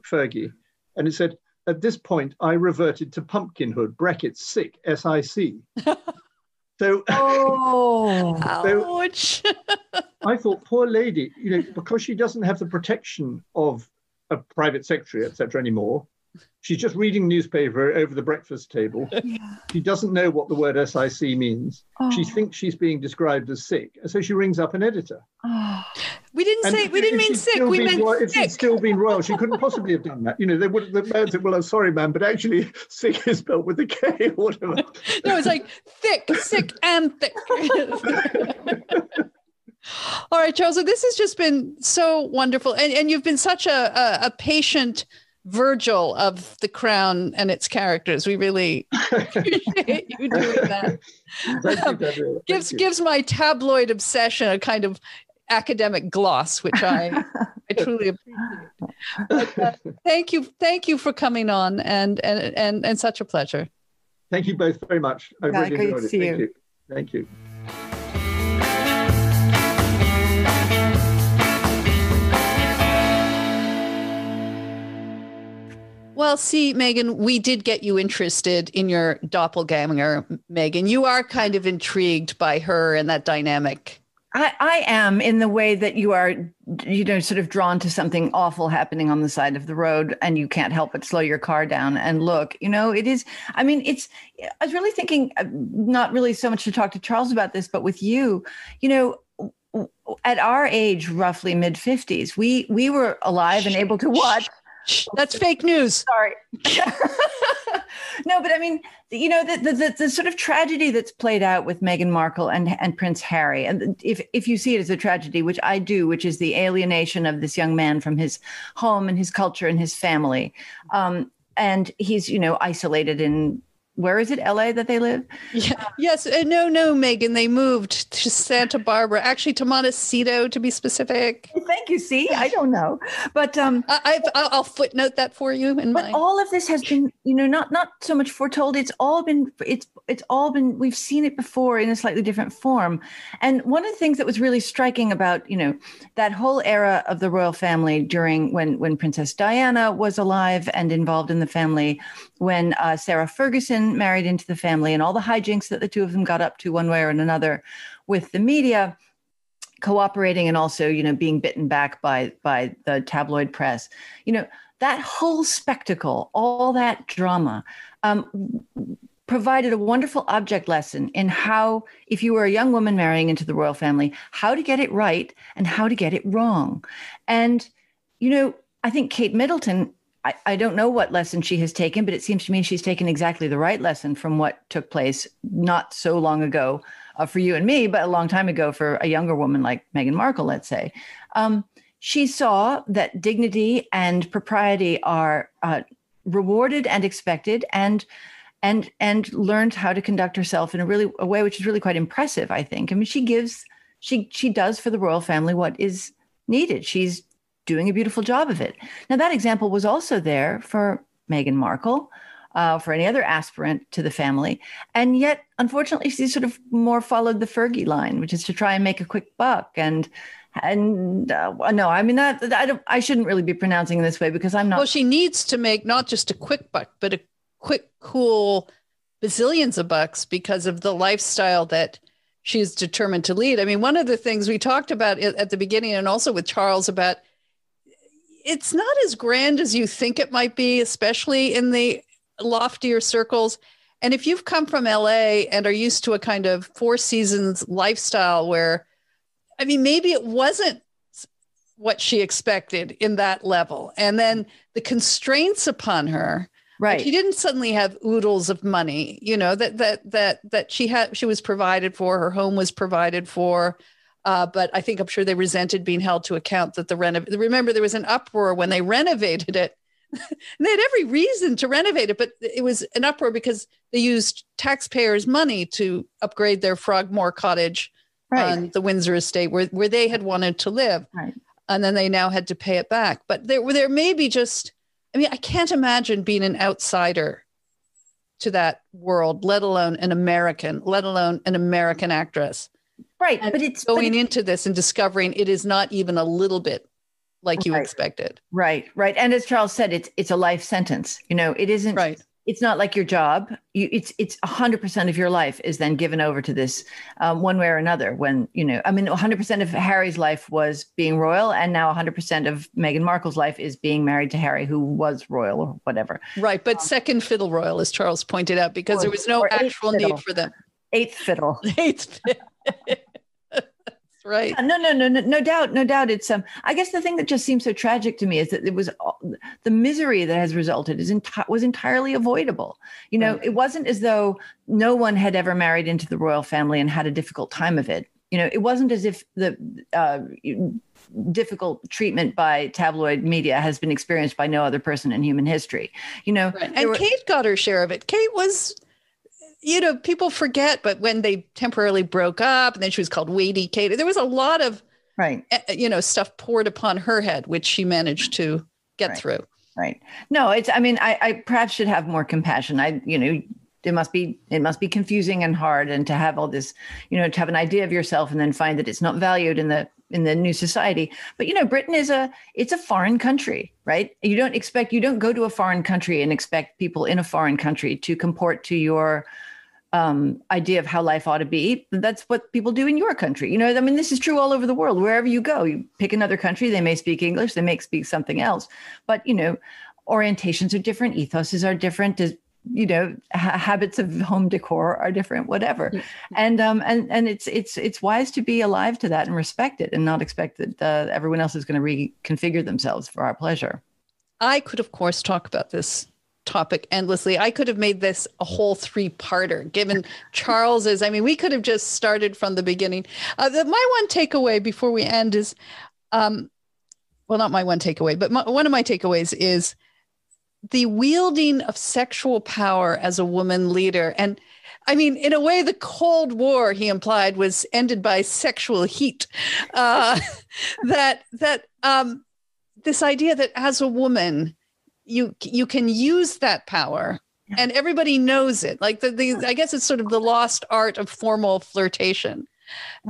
Fergie. And it said, at this point, I reverted to pumpkinhood, brackets, sick, SIC. So, ouch. I thought, poor lady, because she doesn't have the protection of a private secretary, etc. anymore, she's just reading newspaper over the breakfast table. Yeah. She doesn't know what the word SIC means. She thinks she's being described as sick. And so she rings up an editor. We didn't mean sick. We meant if she'd still been royal, she couldn't possibly have done that. They would have, the man said, well, I'm sorry, man, but actually sick is spelled with a K or whatever. No, it's like sick and thick. All right, Charles, so this has just been so wonderful. And you've been such a patient Virgil of The Crown and its characters. We really appreciate you doing that. Gives my tabloid obsession a kind of academic gloss, which I truly appreciate. But, thank you for coming on, and such a pleasure. Thank you both very much. I really enjoyed it. Thank you. Well, see, Meghan, we did get you interested in your doppelganger, Meghan. You are kind of intrigued by her and that dynamic. I am, in the way that you are, sort of drawn to something awful happening on the side of the road, and you can't help but slow your car down and look. It is. I mean, I was really thinking, not really so much to talk to Charles about this, but with you, at our age, roughly mid-50s, we were alive and able to watch. That's fake news. Sorry. No, but I mean, the sort of tragedy that's played out with Meghan Markle and Prince Harry, and if you see it as a tragedy, which I do, which is the alienation of this young man from his home and his culture and his family, and he's isolated in. Where is it? LA that they live? Yeah. Yes. No, Meghan. They moved to Santa Barbara, actually to Montecito, to be specific. Thank you. See, I don't know, but I'll footnote that for you. But all of this has been, not so much foretold. It's all been. We've seen it before in a slightly different form. And one of the things that was really striking about, that whole era of the royal family during when Princess Diana was alive and involved in the family, when Sarah Ferguson married into the family, and all the hijinks that the two of them got up to one way or another with the media cooperating, and also, being bitten back by the tabloid press, that whole spectacle, all that drama, provided a wonderful object lesson in how, if you were a young woman marrying into the royal family, how to get it right and how to get it wrong. And, I think Kate Middleton, I don't know what lesson she has taken, but it seems to me she's taken exactly the right lesson from what took place not so long ago for you and me, but a long time ago for a younger woman like Meghan Markle, let's say. She saw that dignity and propriety are rewarded and expected, and learned how to conduct herself in a way which is really quite impressive, I think. I mean, she does for the royal family what is needed. She's doing a beautiful job of it. Now, that example was also there for Meghan Markle, for any other aspirant to the family. And yet, unfortunately, she sort of more followed the Fergie line, which is to try and make a quick buck. No, I mean, I shouldn't really be pronouncing it this way, because I'm not. Well, she needs to make not just a quick buck, but a quick, cool bazillions of bucks, because of the lifestyle that she's determined to lead. I mean, one of the things we talked about at the beginning, and also with Charles, about it's not as grand as you think it might be, especially in the loftier circles. And if you've come from LA and are used to a kind of Four Seasons lifestyle where, I mean, maybe it wasn't what she expected in that level. And then the constraints upon her, right? She didn't suddenly have oodles of money, that she was provided for, her home was provided for. But I'm sure they resented being held to account that remember, there was an uproar when they renovated it. And they had every reason to renovate it, but it was an uproar because they used taxpayers' money to upgrade their Frogmore cottage on the Windsor estate where they had wanted to live. Right. And then they now had to pay it back. But there may be I can't imagine being an outsider to that world, let alone an American actress. Right. But it's going into this and discovering it is not even a little bit like you expected. Right. And as Charles said, it's a life sentence. It isn't, right. It's not like your job. It's 100% of your life is then given over to this one way or another. When, 100% of Harry's life was being royal, and now 100% of Meghan Markle's life is being married to Harry, who was royal or whatever. Right. But second fiddle royal, as Charles pointed out, because there was no actual need for them. Eighth fiddle. Eighth fiddle. That's right. No doubt. It's I guess the thing that just seems so tragic to me is that it was the misery that has resulted was entirely avoidable. It wasn't as though no one had ever married into the royal family and had a difficult time of it. It wasn't as if the difficult treatment by tabloid media has been experienced by no other person in human history. Right. And Kate got her share of it. Kate was, people forget, but when they temporarily broke up and then she was called Weighty Kate, there was a lot of, stuff poured upon her head, which she managed to get through. Right. No, I perhaps should have more compassion. It must be confusing and hard, and to have all this, to have an idea of yourself and then find that it's not valued in the new society. But Britain it's a foreign country, right? You don't go to a foreign country and expect people in a foreign country to comport to your idea of how life ought to be. That's what people do in your country. This is true all over the world. Wherever you go, you pick another country, they may speak English, they may speak something else, but orientations are different, ethoses are different, habits of home decor are different, whatever. And it's wise to be alive to that and respect it and not expect that everyone else is going to reconfigure themselves for our pleasure. I could, of course, talk about this topic endlessly. I could have made this a whole 3-parter, given Charles's. We could have just started from the beginning. My one takeaway before we end is, not my one takeaway, but one of my takeaways is the wielding of sexual power as a woman leader. And in a way, the Cold War, he implied, was ended by sexual heat. That this idea that as a woman, you can use that power, and everybody knows it. Like I guess it's sort of the lost art of formal flirtation,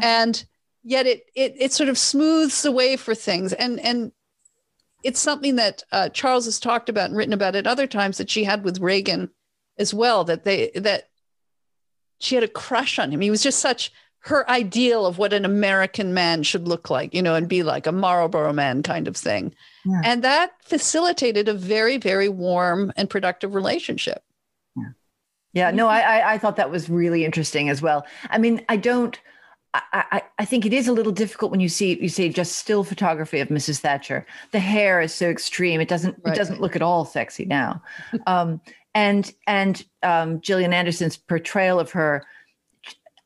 and yet it sort of smooths the way for things. And it's something that Charles has talked about and written about at other times that she had with Reagan as well, that she had a crush on him. He was just such her ideal of what an American man should look like, and be like a Marlboro man kind of thing. Yeah. And that facilitated a very, very warm and productive relationship. Yeah. No, I thought that was really interesting as well. I think it is a little difficult when you see just still photography of Mrs. Thatcher. The hair is so extreme; it doesn't look at all sexy now. And Gillian Anderson's portrayal of her,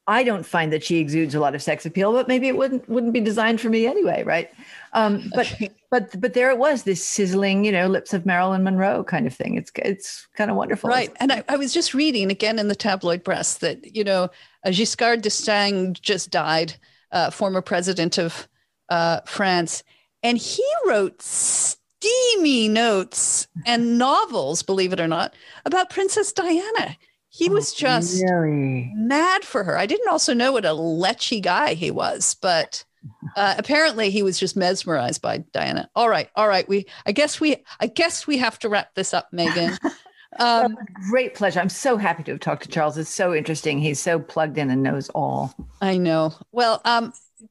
I don't find that she exudes a lot of sex appeal, but maybe it wouldn't be designed for me anyway, right? But there it was, this sizzling, lips of Marilyn Monroe kind of thing. It's kind of wonderful, right? And I was just reading again in the tabloid press that Giscard d'Estaing just died, former president of France, and he wrote steamy notes and novels, believe it or not, about Princess Diana. He was just really mad for her. I didn't also know what a lechy guy he was, but apparently he was just mesmerized by Diana. All right. I guess we have to wrap this up, Meghan. Great pleasure. I'm so happy to have talked to Charles. It's so interesting. He's so plugged in and knows all. I know. Well,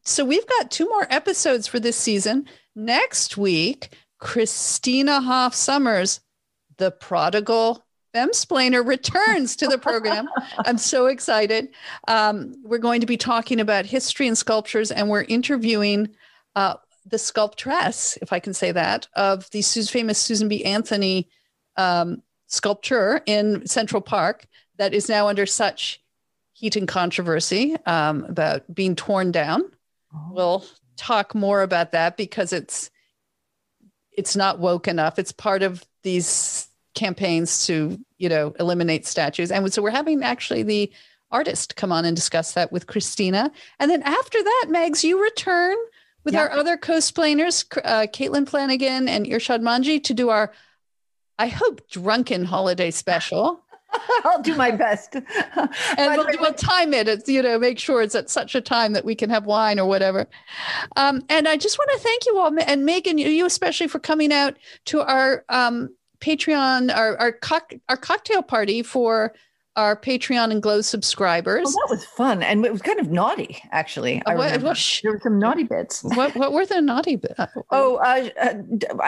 so we've got 2 more episodes for this season. Next week, Christina Hoff Sommers, the prodigal femsplainer, returns to the program. I'm so excited. We're going to be talking about history and sculptures, and we're interviewing the sculptress, if I can say that, of the famous Susan B. Anthony sculpture in Central Park that is now under such heat and controversy about being torn down. Oh. We'll talk more about that because it's not woke enough. It's part of these campaigns to, eliminate statues. And so we're having actually the artist come on and discuss that with Christina. And then after that, Megs, you return with our other co-splainers, Caitlin Flanagan and Irshad Manji, to do our, I hope, drunken holiday special. I'll do my best. And we'll time it, make sure it's at such a time that we can have wine or whatever. And I just want to thank you all. And Meghan, you especially, for coming out to our Patreon, our cocktail party for our Patreon and Glow subscribers. Oh, that was fun. And it was kind of naughty, actually. There were some naughty bits. What were the naughty bits? I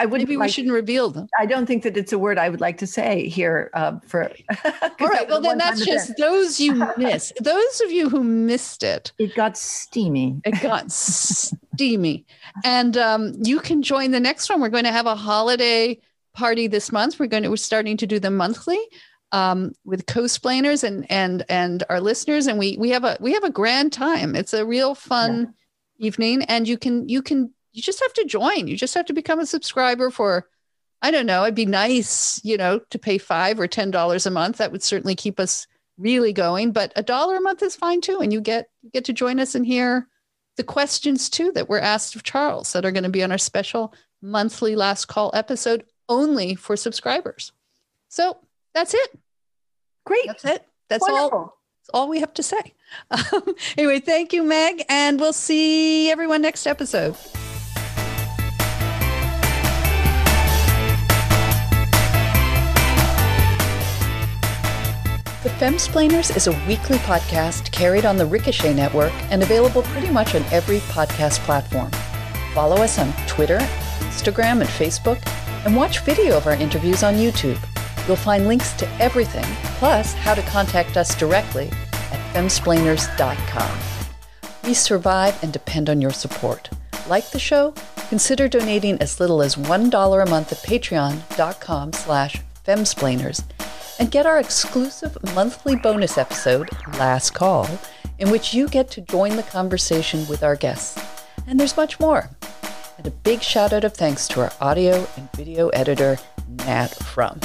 wouldn't. Maybe we shouldn't reveal them. I don't think that it's a word I would like to say here for. All right. Well, then that's just those you missed. Those of you who missed it. It got steamy. It got steamy. And you can join the next one. We're going to have a holiday party this month. We're starting to do them monthly. With co-splainers and our listeners, and we have a grand time. It's a real fun evening, and you just have to join. You just have to become a subscriber for, I don't know, it'd be nice, to pay $5 or $10 a month. That would certainly keep us really going, but $1 a month is fine too. And you get to join us and hear the questions too that were asked of Charles that are going to be on our special monthly last call episode only for subscribers. So that's it. Great. That's it. That's wonderful. all. That's all we have to say. Anyway, thank you, Meg, and we'll see everyone next episode. The Femsplainers is a weekly podcast carried on the Ricochet Network and available pretty much on every podcast platform. Follow us on Twitter, Instagram, and Facebook, and watch video of our interviews on YouTube. You'll find links to everything, plus how to contact us directly at femsplainers.com. We survive and depend on your support. Like the show? Consider donating as little as $1 a month at patreon.com/femsplainers and get our exclusive monthly bonus episode, Last Call, in which you get to join the conversation with our guests. And there's much more. And a big shout out of thanks to our audio and video editor, Nat Frum.